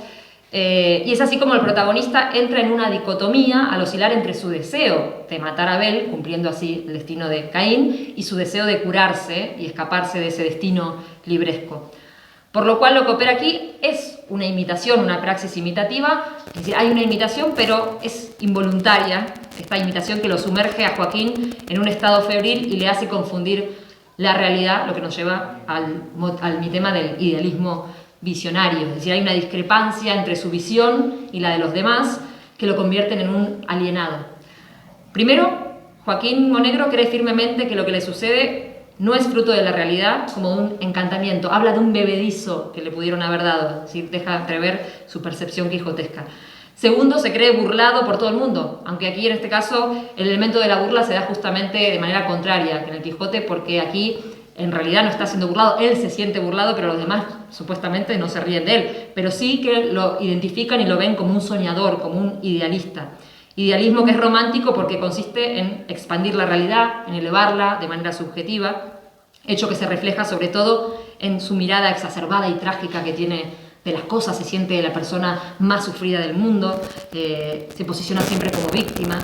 Y es así como el protagonista entra en una dicotomía al oscilar entre su deseo de matar a Abel, cumpliendo así el destino de Caín, y su deseo de curarse y escaparse de ese destino libresco. Por lo cual lo que opera aquí es una imitación, una praxis imitativa, es decir, hay una imitación pero es involuntaria, esta imitación que lo sumerge a Joaquín en un estado febril y le hace confundir la realidad, lo que nos lleva al mitema del idealismo visionario, es decir, hay una discrepancia entre su visión y la de los demás que lo convierten en un alienado. Primero, Joaquín Monegro cree firmemente que lo que le sucede no es fruto de la realidad, como de un encantamiento. Habla de un bebedizo que le pudieron haber dado, es decir, deja entrever su percepción quijotesca. Segundo, se cree burlado por todo el mundo, aunque aquí en este caso el elemento de la burla se da justamente de manera contraria que en el Quijote, porque aquí en realidad no está siendo burlado, él se siente burlado, pero los demás supuestamente no se ríen de él, pero sí que lo identifican y lo ven como un soñador, como un idealista. Idealismo que es romántico porque consiste en expandir la realidad, en elevarla de manera subjetiva, hecho que se refleja sobre todo en su mirada exacerbada y trágica que tiene de las cosas, se siente la persona más sufrida del mundo, se posiciona siempre como víctima,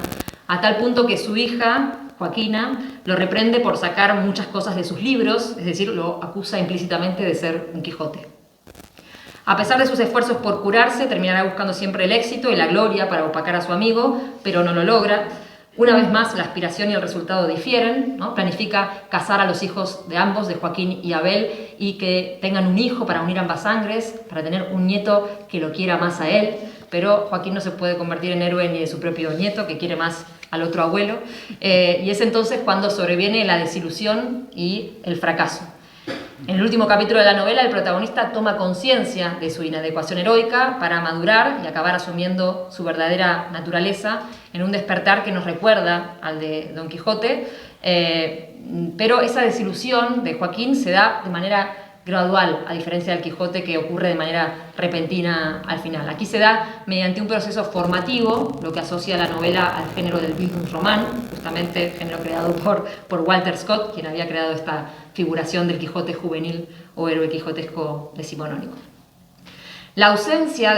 a tal punto que su hija, Joaquina, lo reprende por sacar muchas cosas de sus libros, es decir, lo acusa implícitamente de ser un Quijote. A pesar de sus esfuerzos por curarse, terminará buscando siempre el éxito y la gloria para opacar a su amigo, pero no lo logra. Una vez más, la aspiración y el resultado difieren, ¿no? Planifica casar a los hijos de ambos, de Joaquín y Abel, y que tengan un hijo para unir ambas sangres, para tener un nieto que lo quiera más a él, pero Joaquín no se puede convertir en héroe ni de su propio nieto, que quiere más al otro abuelo, y es entonces cuando sobreviene la desilusión y el fracaso. En el último capítulo de la novela, el protagonista toma conciencia de su inadecuación heroica para madurar y acabar asumiendo su verdadera naturaleza en un despertar que nos recuerda al de Don Quijote, pero esa desilusión de Joaquín se da de manera gradual, a diferencia del Quijote, que ocurre de manera repentina al final. Aquí se da mediante un proceso formativo, lo que asocia la novela al género del Bildungsroman, justamente género creado por Walter Scott, quien había creado esta figuración del Quijote juvenil o héroe quijotesco decimonónico. La ausencia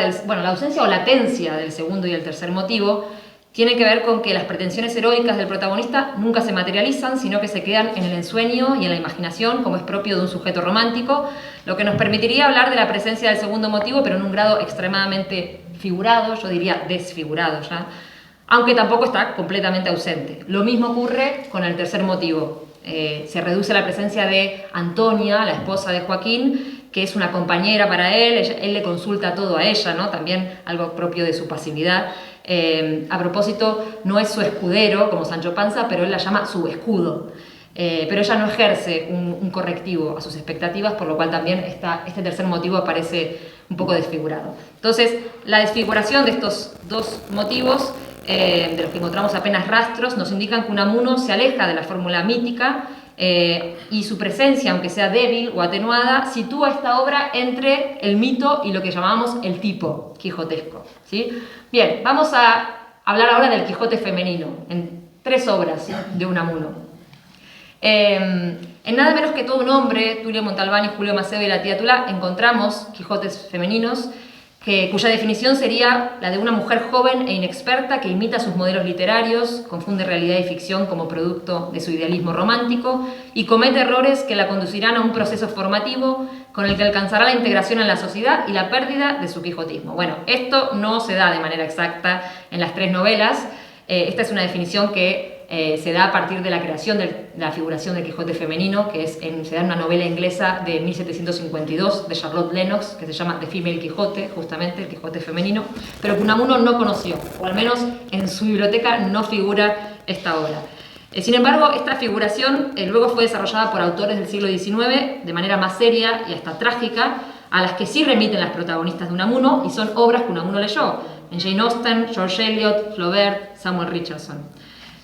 o latencia del segundo y el tercer motivo tiene que ver con que las pretensiones heroicas del protagonista nunca se materializan, sino que se quedan en el ensueño y en la imaginación, como es propio de un sujeto romántico, lo que nos permitiría hablar de la presencia del segundo motivo, pero en un grado extremadamente figurado, yo diría desfigurado ya, aunque tampoco está completamente ausente. Lo mismo ocurre con el tercer motivo. Se reduce la presencia de Antonia, la esposa de Joaquín, que es una compañera para él le consulta todo a ella, ¿no? También algo propio de su pasividad. A propósito, no es su escudero como Sancho Panza, pero él la llama su escudo. Pero ella no ejerce un correctivo a sus expectativas, por lo cual también este tercer motivo aparece un poco desfigurado. Entonces, la desfiguración de estos dos motivos, de los que encontramos apenas rastros, nos indican que Unamuno se aleja de la fórmula mítica y su presencia, aunque sea débil o atenuada, sitúa esta obra entre el mito y lo que llamábamos el tipo quijotesco, ¿sí? Bien, vamos a hablar ahora del Quijote femenino, en 3 obras de Unamuno. En Nada menos que todo un hombre, Tulio Montalbán y Julio Macedo y la tía Tula, encontramos Quijotes femeninos, cuya definición sería la de una mujer joven e inexperta que imita sus modelos literarios, confunde realidad y ficción como producto de su idealismo romántico y comete errores que la conducirán a un proceso formativo con el que alcanzará la integración en la sociedad y la pérdida de su quijotismo. Bueno, esto no se da de manera exacta en las 3 novelas. Esta es una definición que se da a partir de la creación de la figuración del Quijote femenino, que se da en una novela inglesa de 1752 de Charlotte Lennox, que se llama The Female Quixote, justamente, el Quijote femenino, pero que Unamuno no conoció, o al menos en su biblioteca no figura esta obra. Sin embargo, esta figuración luego fue desarrollada por autores del siglo XIX de manera más seria y hasta trágica, a las que sí remiten las protagonistas de Unamuno, y son obras que Unamuno leyó, en Jane Austen, George Eliot, Flaubert, Samuel Richardson.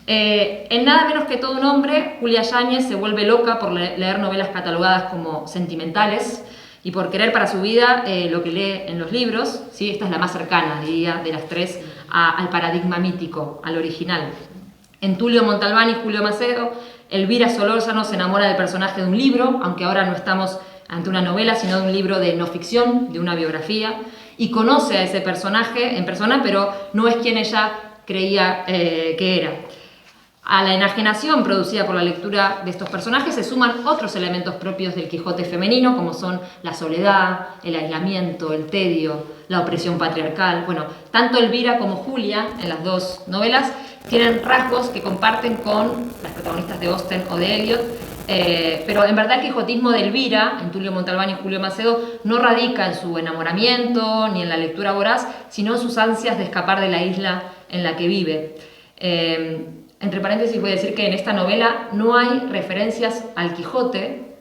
En Nada menos que todo un hombre, Julia Yáñez se vuelve loca por leer novelas catalogadas como sentimentales y por querer para su vida lo que lee en los libros, ¿sí? Esta es la más cercana, diría, de las 3 al paradigma mítico, al original. En Tulio Montalbán y Julio Macedo, Elvira Solórzano se enamora del personaje de un libro, aunque ahora no estamos ante una novela, sino de un libro de no ficción, de una biografía, y conoce a ese personaje en persona, pero no es quien ella creía que era. A la enajenación producida por la lectura de estos personajes se suman otros elementos propios del Quijote femenino, como son la soledad, el aislamiento, el tedio, la opresión patriarcal. Bueno, tanto Elvira como Julia, en las 2 novelas, tienen rasgos que comparten con las protagonistas de Austen o de Eliot, pero en verdad el quijotismo de Elvira, en Tulio Montalbán y Julio Macedo, no radica en su enamoramiento ni en la lectura voraz, sino en sus ansias de escapar de la isla en la que vive. Entre paréntesis voy a decir que en esta novela no hay referencias al Quijote,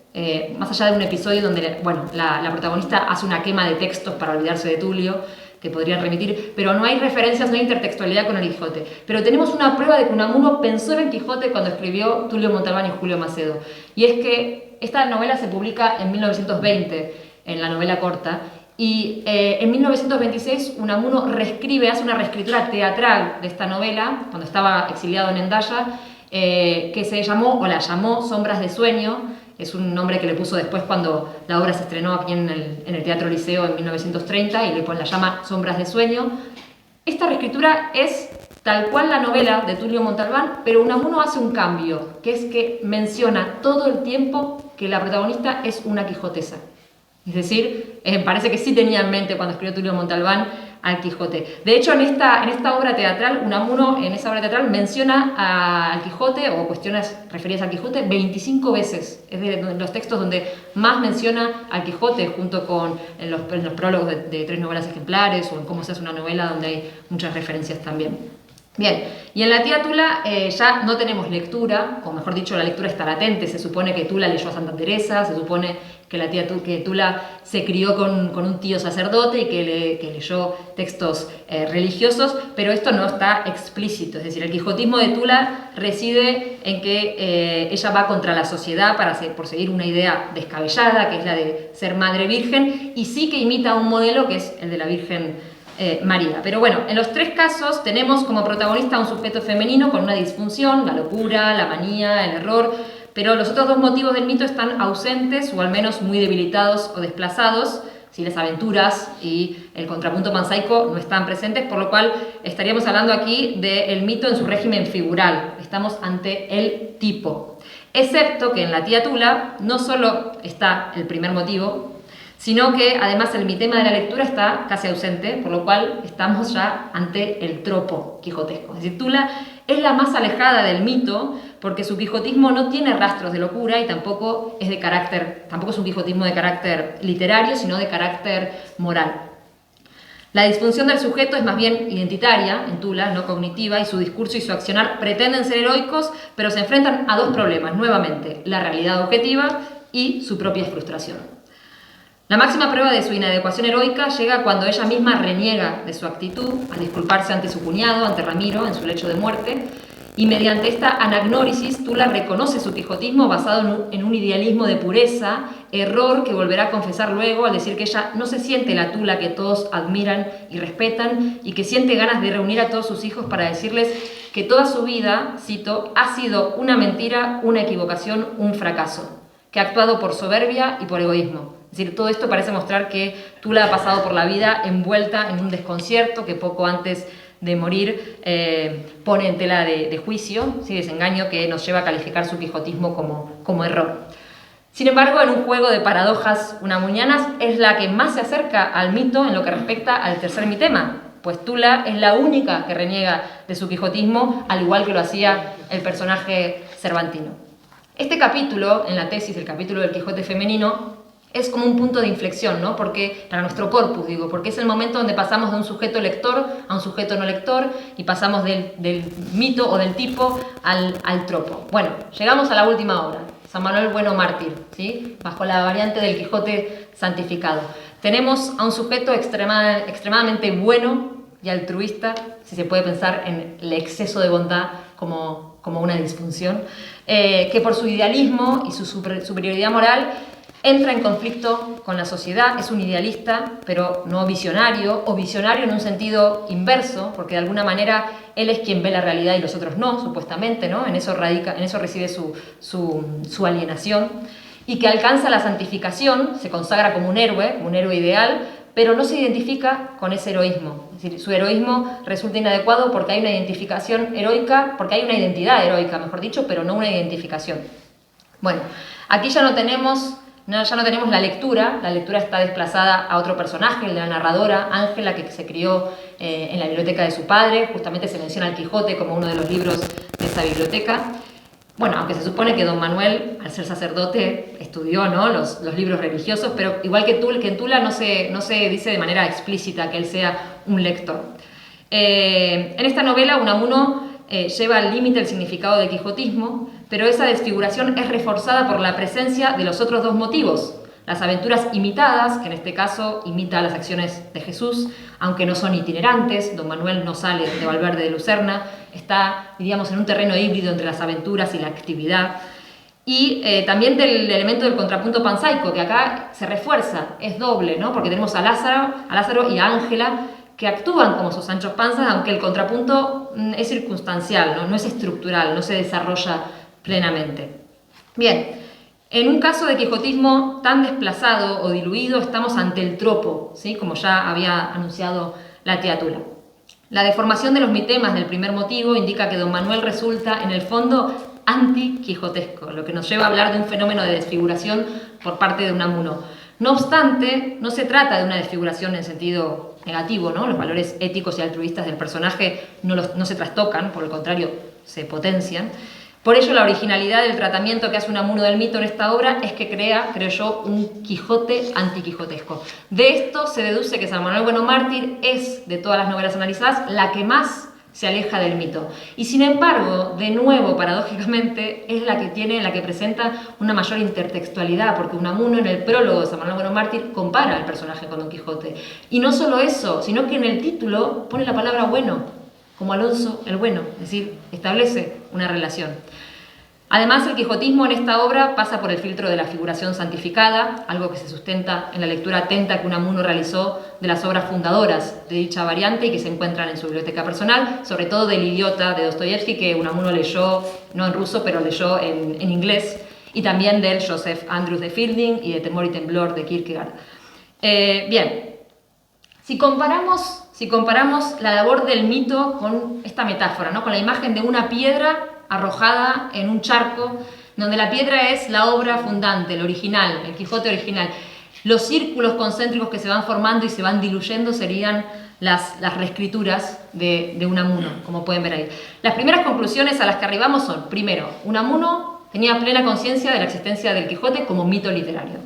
más allá de un episodio donde la protagonista hace una quema de textos para olvidarse de Tulio, que podrían remitir, pero no hay referencias, no hay intertextualidad con el Quijote. Pero tenemos una prueba de que Unamuno pensó en el Quijote cuando escribió Tulio Montalbán y Julio Macedo. Y es que esta novela se publica en 1920, en la novela corta, y en 1926 Unamuno hace una reescritura teatral de esta novela, cuando estaba exiliado en Hendaya, que se llamó, o la llamó, Sombras de Sueño. Es un nombre que le puso después cuando la obra se estrenó aquí en el Teatro Liceo en 1930 y la llama Sombras de Sueño. Esta reescritura es tal cual la novela de Tulio Montalbán, pero Unamuno hace un cambio, que es que menciona todo el tiempo que la protagonista es una quijotesa. Es decir, parece que sí tenía en mente cuando escribió Tulio Montalbán al Quijote. De hecho, en esta obra teatral, Unamuno en esa obra teatral menciona al Quijote o cuestiones referidas al Quijote 25 veces. Es de los textos donde más menciona al Quijote, junto con en los prólogos de 3 novelas ejemplares o en Cómo se hace una novela, donde hay muchas referencias también. Bien, y en la tía Tula ya no tenemos lectura, o mejor dicho, la lectura está latente. Se supone que Tula leyó a Santa Teresa, se supone que que Tula se crió con un tío sacerdote y que leyó textos religiosos, pero esto no está explícito. Es decir, el quijotismo de Tula reside en que ella va contra la sociedad por seguir una idea descabellada, que es la de ser madre virgen, y sí que imita un modelo que es el de la Virgen María. Pero bueno, en los 3 casos tenemos como protagonista a un sujeto femenino con una disfunción, la locura, la manía, el error, pero los otros 2 motivos del mito están ausentes o al menos muy debilitados o desplazados. Si las aventuras y el contrapunto pansaico no están presentes, por lo cual estaríamos hablando aquí del mito en su régimen figural. Estamos ante el tipo. Excepto que en la tía Tula no solo está el primer motivo, sino que además el mitema de la lectura está casi ausente, por lo cual estamos ya ante el tropo quijotesco. Es decir, Tula es la más alejada del mito porque su quijotismo no tiene rastros de locura y tampoco es un quijotismo de carácter literario, sino de carácter moral. La disfunción del sujeto es más bien identitaria en Tula, no cognitiva, y su discurso y su accionar pretenden ser heroicos, pero se enfrentan a 2 problemas, nuevamente, la realidad objetiva y su propia frustración. La máxima prueba de su inadecuación heroica llega cuando ella misma reniega de su actitud al disculparse ante su cuñado, ante Ramiro, en su lecho de muerte, y mediante esta anagnórisis Tula reconoce su quijotismo basado en un idealismo de pureza, error que volverá a confesar luego al decir que ella no se siente la Tula que todos admiran y respetan y que siente ganas de reunir a todos sus hijos para decirles que toda su vida, cito, ha sido una mentira, una equivocación, un fracaso, que ha actuado por soberbia y por egoísmo. Es decir, todo esto parece mostrar que Tula ha pasado por la vida envuelta en un desconcierto que poco antes de morir pone en tela de juicio, ¿sí? Desengaño que nos lleva a calificar su quijotismo como error. Sin embargo, en un juego de paradojas unamunianas es la que más se acerca al mito en lo que respecta al tercer mitema, pues Tula es la única que reniega de su quijotismo, al igual que lo hacía el personaje cervantino. Este capítulo, en la tesis, el capítulo del Quijote femenino, es como un punto de inflexión, ¿no? Porque, para nuestro corpus, porque es el momento donde pasamos de un sujeto lector a un sujeto no lector y pasamos del mito o del tipo al tropo. Bueno, llegamos a la última obra, San Manuel Bueno Mártir, ¿sí? Bajo la variante del Quijote santificado. Tenemos a un sujeto extremadamente bueno y altruista, si se puede pensar en el exceso de bondad como una disfunción, que por su idealismo y su superioridad moral entra en conflicto con la sociedad. Es un idealista, pero no visionario, o visionario en un sentido inverso, porque de alguna manera él es quien ve la realidad y los otros no, supuestamente, ¿no? En eso reside su alienación, y que alcanza la santificación, se consagra como un héroe ideal, pero no se identifica con ese heroísmo. Es decir, su heroísmo resulta inadecuado porque hay una identificación heroica, porque hay una identidad heroica, mejor dicho, pero no una identificación. Bueno, aquí ya no tenemos la lectura está desplazada a otro personaje, el de la narradora, Ángela, que se crió en la biblioteca de su padre. Justamente se menciona el Quijote como uno de los libros de esa biblioteca. Bueno, aunque se supone que don Manuel, al ser sacerdote, estudió, ¿no?, los libros religiosos, pero igual que en Tula no se dice de manera explícita que él sea un lector. En esta novela Unamuno lleva al límite el significado de quijotismo, pero esa desfiguración es reforzada por la presencia de los otros 2 motivos. Las aventuras imitadas, que en este caso imita las acciones de Jesús, aunque no son itinerantes. Don Manuel no sale de Valverde de Lucerna, está, diríamos, en un terreno híbrido entre las aventuras y la actividad. Y también del elemento del contrapunto pansaico, que acá se refuerza, es doble, ¿no? Porque tenemos a Lázaro y a Ángela, que actúan como sus Sanchos Panzas, aunque el contrapunto es circunstancial, no es estructural, no se desarrolla plenamente. Bien, en un caso de quijotismo tan desplazado o diluido, estamos ante el tropo, ¿sí?, como ya había anunciado la tía Tula. La deformación de los mitemas del primer motivo indica que don Manuel resulta, en el fondo, anti-quijotesco, lo que nos lleva a hablar de un fenómeno de desfiguración por parte de Unamuno. No obstante, no se trata de una desfiguración en sentido negativo, ¿no? Los valores éticos y altruistas del personaje no se trastocan, por el contrario, se potencian. Por ello, la originalidad del tratamiento que hace Unamuno del mito en esta obra es que crea, creo yo, un Quijote antiquijotesco. De esto se deduce que San Manuel Bueno Mártir es, de todas las novelas analizadas, la que más se aleja del mito. Y sin embargo, de nuevo, paradójicamente, es la que presenta una mayor intertextualidad, porque Unamuno en el prólogo de San Manuel Bueno Mártir compara al personaje con Don Quijote. Y no solo eso, sino que en el título pone la palabra bueno, como Alonso el Bueno, es decir, establece una relación. Además, el quijotismo en esta obra pasa por el filtro de la figuración santificada, algo que se sustenta en la lectura atenta que Unamuno realizó de las obras fundadoras de dicha variante y que se encuentran en su biblioteca personal, sobre todo del Idiota de Dostoyevsky, que Unamuno leyó, no en ruso, pero leyó en inglés, y también del Joseph Andrews de Fielding y de Temor y Temblor de Kierkegaard. Bien, si comparamos la labor del mito con esta metáfora, ¿no? Con la imagen de una piedra arrojada en un charco, donde la piedra es la obra fundante, el original, el Quijote original. Los círculos concéntricos que se van formando y se van diluyendo serían las reescrituras de Unamuno, como pueden ver ahí. Las primeras conclusiones a las que arribamos son, primero, Unamuno tenía plena conciencia de la existencia del Quijote como mito literario.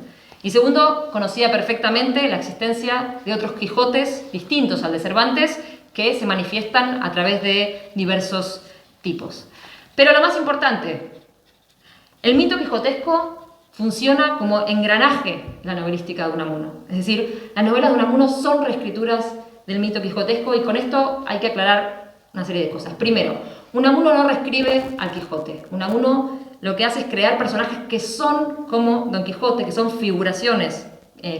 Y segundo, conocía perfectamente la existencia de otros Quijotes distintos al de Cervantes que se manifiestan a través de diversos tipos. Pero lo más importante, el mito quijotesco funciona como engranaje la novelística de Unamuno. Es decir, las novelas de Unamuno son reescrituras del mito quijotesco y con esto hay que aclarar una serie de cosas. Primero, Unamuno no reescribe al Quijote. Unamuno lo que hace es crear personajes que son como Don Quijote, que son figuraciones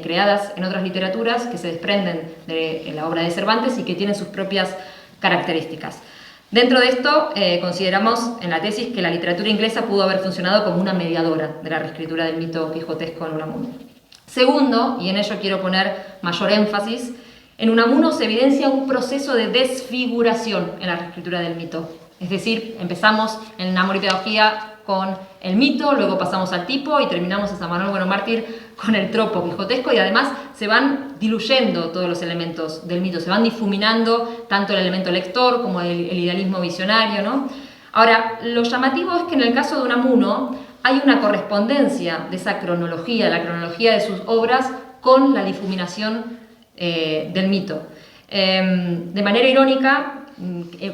creadas en otras literaturas que se desprenden de la obra de Cervantes y que tienen sus propias características. Dentro de esto, consideramos en la tesis que la literatura inglesa pudo haber funcionado como una mediadora de la reescritura del mito quijotesco en Unamuno. Segundo, y en ello quiero poner mayor énfasis, en Unamuno se evidencia un proceso de desfiguración en la reescritura del mito. Es decir, empezamos en Amor y Pedagogía con el mito, luego pasamos al tipo y terminamos en San Manuel Bueno Mártir con el tropo quijotesco y además se van diluyendo todos los elementos del mito, se van difuminando tanto el elemento lector como el idealismo visionario, ¿no? Ahora, lo llamativo es que en el caso de Unamuno hay una correspondencia de esa cronología, de la cronología de sus obras con la difuminación del mito. De manera irónica,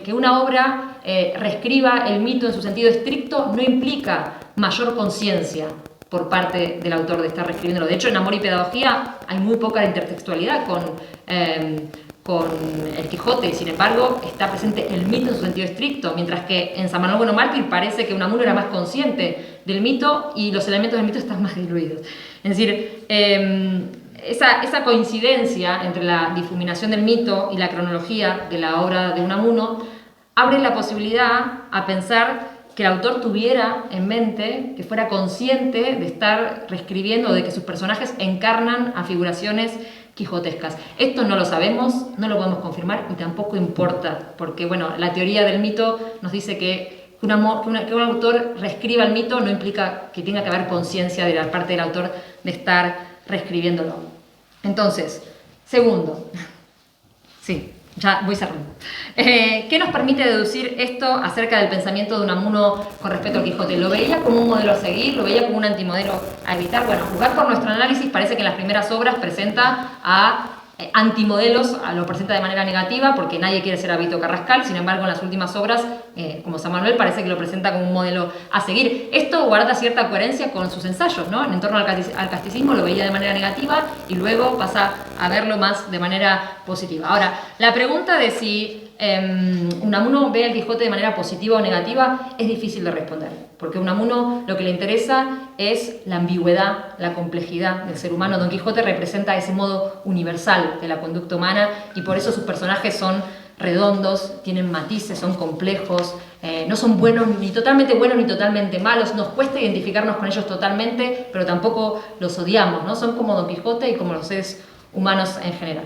que una obra reescriba el mito en su sentido estricto no implica mayor conciencia por parte del autor de estar reescribiéndolo. De hecho, en Amor y Pedagogía hay muy poca intertextualidad con el Quijote, sin embargo, está presente el mito en su sentido estricto, mientras que en San Manuel Bueno Mártir parece que Unamuno era más consciente del mito y los elementos del mito están más diluidos. Es decir, esa coincidencia entre la difuminación del mito y la cronología de la obra de Unamuno abre la posibilidad a pensar que el autor tuviera en mente, que fuera consciente de estar reescribiendo, de que sus personajes encarnan a figuraciones quijotescas. Esto no lo sabemos, no lo podemos confirmar y tampoco importa, porque bueno, la teoría del mito nos dice que un autor reescriba el mito no implica que tenga que haber conciencia de la parte del autor de estar reescribiéndolo. Entonces, segundo, sí, ya voy cerrando. ¿Qué nos permite deducir esto acerca del pensamiento de Unamuno con respecto al Quijote? ¿Lo veía como un modelo a seguir? ¿Lo veía como un antimodelo a evitar? Bueno, juzgar por nuestro análisis parece que en las primeras obras presenta a antimodelos, lo presenta de manera negativa porque nadie quiere ser Abito Carrascal, sin embargo en las últimas obras, como San Manuel, parece que lo presenta como un modelo a seguir. Esto guarda cierta coherencia con sus ensayos, ¿no? En torno al casticismo lo veía de manera negativa y luego pasa a verlo más de manera positiva. Ahora, la pregunta de si Unamuno ve al Quijote de manera positiva o negativa es difícil de responder, porque a Unamuno lo que le interesa es la ambigüedad, la complejidad del ser humano. Don Quijote representa ese modo universal de la conducta humana y por eso sus personajes son redondos, tienen matices, son complejos, no son buenos, ni totalmente buenos ni totalmente malos, nos cuesta identificarnos con ellos totalmente, pero tampoco los odiamos, ¿no? Son como Don Quijote y como los seres humanos en general.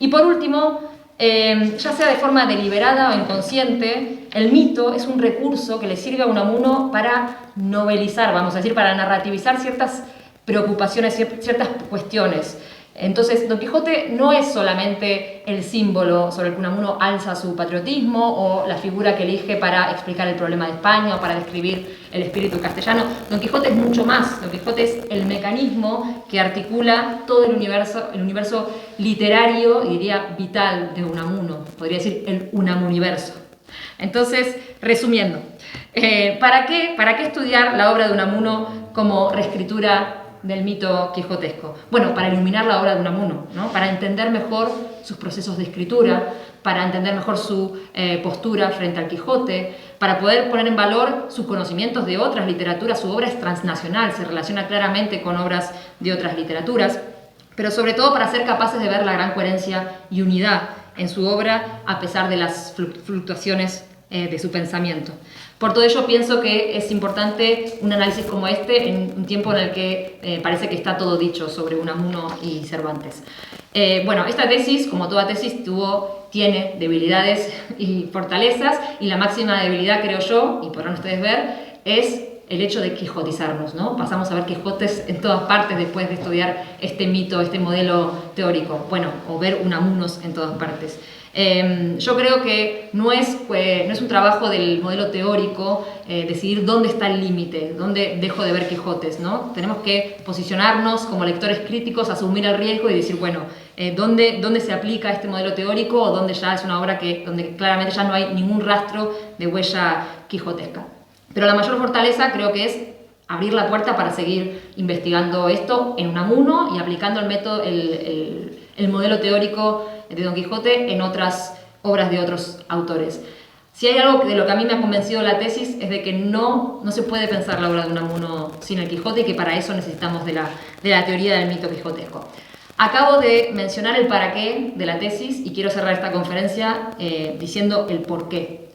Y por último, ya sea de forma deliberada o inconsciente, el mito es un recurso que le sirve a Unamuno para novelizar, vamos a decir, para narrativizar ciertas preocupaciones, ciertas cuestiones. Entonces, Don Quijote no es solamente el símbolo sobre el que Unamuno alza su patriotismo o la figura que elige para explicar el problema de España o para describir el espíritu castellano. Don Quijote es mucho más. Don Quijote es el mecanismo que articula todo el universo literario y diría vital de Unamuno. Podría decir el Unamuniverso. Entonces, resumiendo, ¿para qué estudiar la obra de Unamuno como reescritura del mito quijotesco? Bueno, para iluminar la obra de Unamuno, ¿no? Para entender mejor sus procesos de escritura, para entender mejor su postura frente al Quijote, para poder poner en valor sus conocimientos de otras literaturas. Su obra es transnacional, se relaciona claramente con obras de otras literaturas, pero sobre todo para ser capaces de ver la gran coherencia y unidad en su obra a pesar de las fluctuaciones de su pensamiento. Por todo ello pienso que es importante un análisis como este en un tiempo en el que parece que está todo dicho sobre Unamuno y Cervantes. Bueno, esta tesis, como toda tesis, tiene debilidades y fortalezas, y la máxima debilidad, creo yo, y podrán ustedes ver, es el hecho de quijotizarnos, ¿no? Pasamos a ver Quijotes en todas partes después de estudiar este mito, este modelo teórico, bueno, o ver Unamunos en todas partes. Yo creo que no es un trabajo del modelo teórico decidir dónde está el límite, dónde dejo de ver Quijotes, ¿no? Tenemos que posicionarnos como lectores críticos, asumir el riesgo y decir, bueno, ¿dónde se aplica este modelo teórico o dónde ya es una obra donde claramente ya no hay ningún rastro de huella quijotesca? Pero la mayor fortaleza creo que es abrir la puerta para seguir investigando esto en Unamuno y aplicando el método, el modelo teórico de Don Quijote en otras obras de otros autores. Si hay algo de lo que a mí me ha convencido la tesis es de que no se puede pensar la obra de Unamuno sin el Quijote y que para eso necesitamos de la teoría del mito quijotesco. Acabo de mencionar el para qué de la tesis y quiero cerrar esta conferencia diciendo el por qué.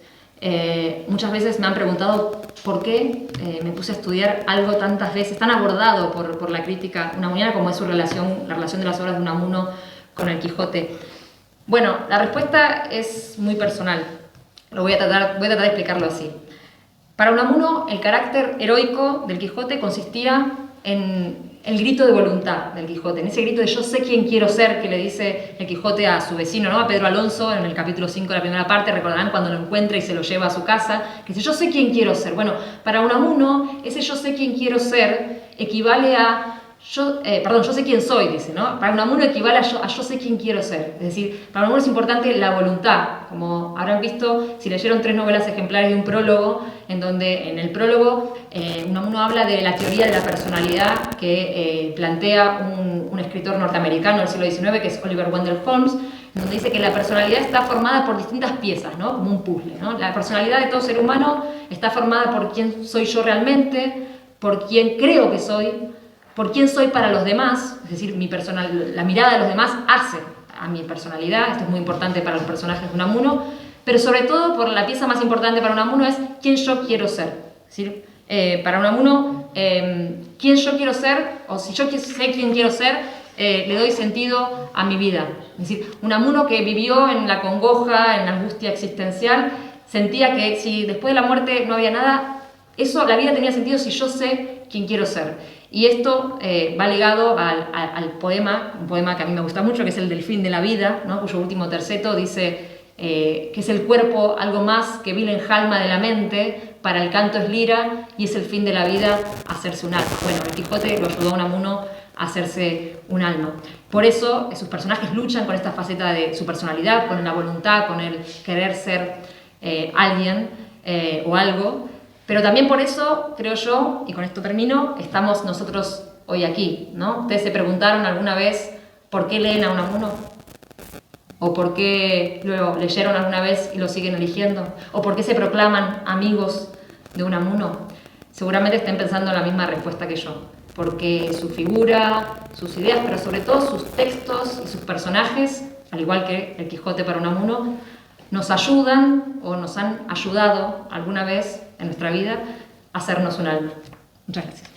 Muchas veces me han preguntado por qué me puse a estudiar algo tantas veces, tan abordado por la crítica unamuniana como es la relación de las obras de Unamuno con el Quijote. Bueno, la respuesta es muy personal. Voy a tratar de explicarlo así. Para Unamuno, el carácter heroico del Quijote consistía en el grito de voluntad del Quijote, en ese grito de yo sé quién quiero ser que le dice el Quijote a su vecino, ¿no? A Pedro Alonso, en el capítulo 5 de la primera parte, recordarán cuando lo encuentra y se lo lleva a su casa, que dice yo sé quién quiero ser. Bueno, para Unamuno, ese yo sé quién quiero ser equivale a yo sé quién soy, dice, ¿no? Para Unamuno equivale a yo sé quién quiero ser. Es decir, para Unamuno es importante la voluntad. Como habrán visto, si leyeron 3 novelas ejemplares de un prólogo, en donde en el prólogo Unamuno habla de la teoría de la personalidad que plantea un escritor norteamericano del siglo XIX, que es Oliver Wendell Holmes, donde dice que la personalidad está formada por distintas piezas, ¿no? Como un puzzle, ¿no? La personalidad de todo ser humano está formada por quién soy yo realmente, por quién creo que soy, por quién soy para los demás, es decir, la mirada de los demás hace a mi personalidad, esto es muy importante para los personajes de Unamuno, pero sobre todo por la pieza más importante para Unamuno es quién yo quiero ser. Es decir, para Unamuno, quién yo quiero ser, o si yo sé quién quiero ser, le doy sentido a mi vida. Es decir, Unamuno que vivió en la congoja, en la angustia existencial, sentía que si después de la muerte no había nada, la vida tenía sentido si yo sé quién quiero ser. Y esto va ligado al poema, un poema que a mí me gusta mucho, que es el del fin de la vida, ¿no? Cuyo último terceto dice que es el cuerpo algo más que vil enjalma de la mente, para el canto es lira y es el fin de la vida hacerse un alma. Bueno, el Quijote lo ayudó a Unamuno a hacerse un alma. Por eso sus personajes luchan con esta faceta de su personalidad, con la voluntad, con el querer ser alguien o algo. Pero también por eso, creo yo, y con esto termino, estamos nosotros hoy aquí, ¿no? ¿Ustedes se preguntaron alguna vez por qué leen a Unamuno? ¿O por qué lo leyeron alguna vez y lo siguen eligiendo? ¿O por qué se proclaman amigos de Unamuno? Seguramente estén pensando en la misma respuesta que yo. Porque su figura, sus ideas, pero sobre todo sus textos y sus personajes, al igual que el Quijote para Unamuno, nos ayudan o nos han ayudado alguna vez en nuestra vida a hacernos un alma. Muchas gracias.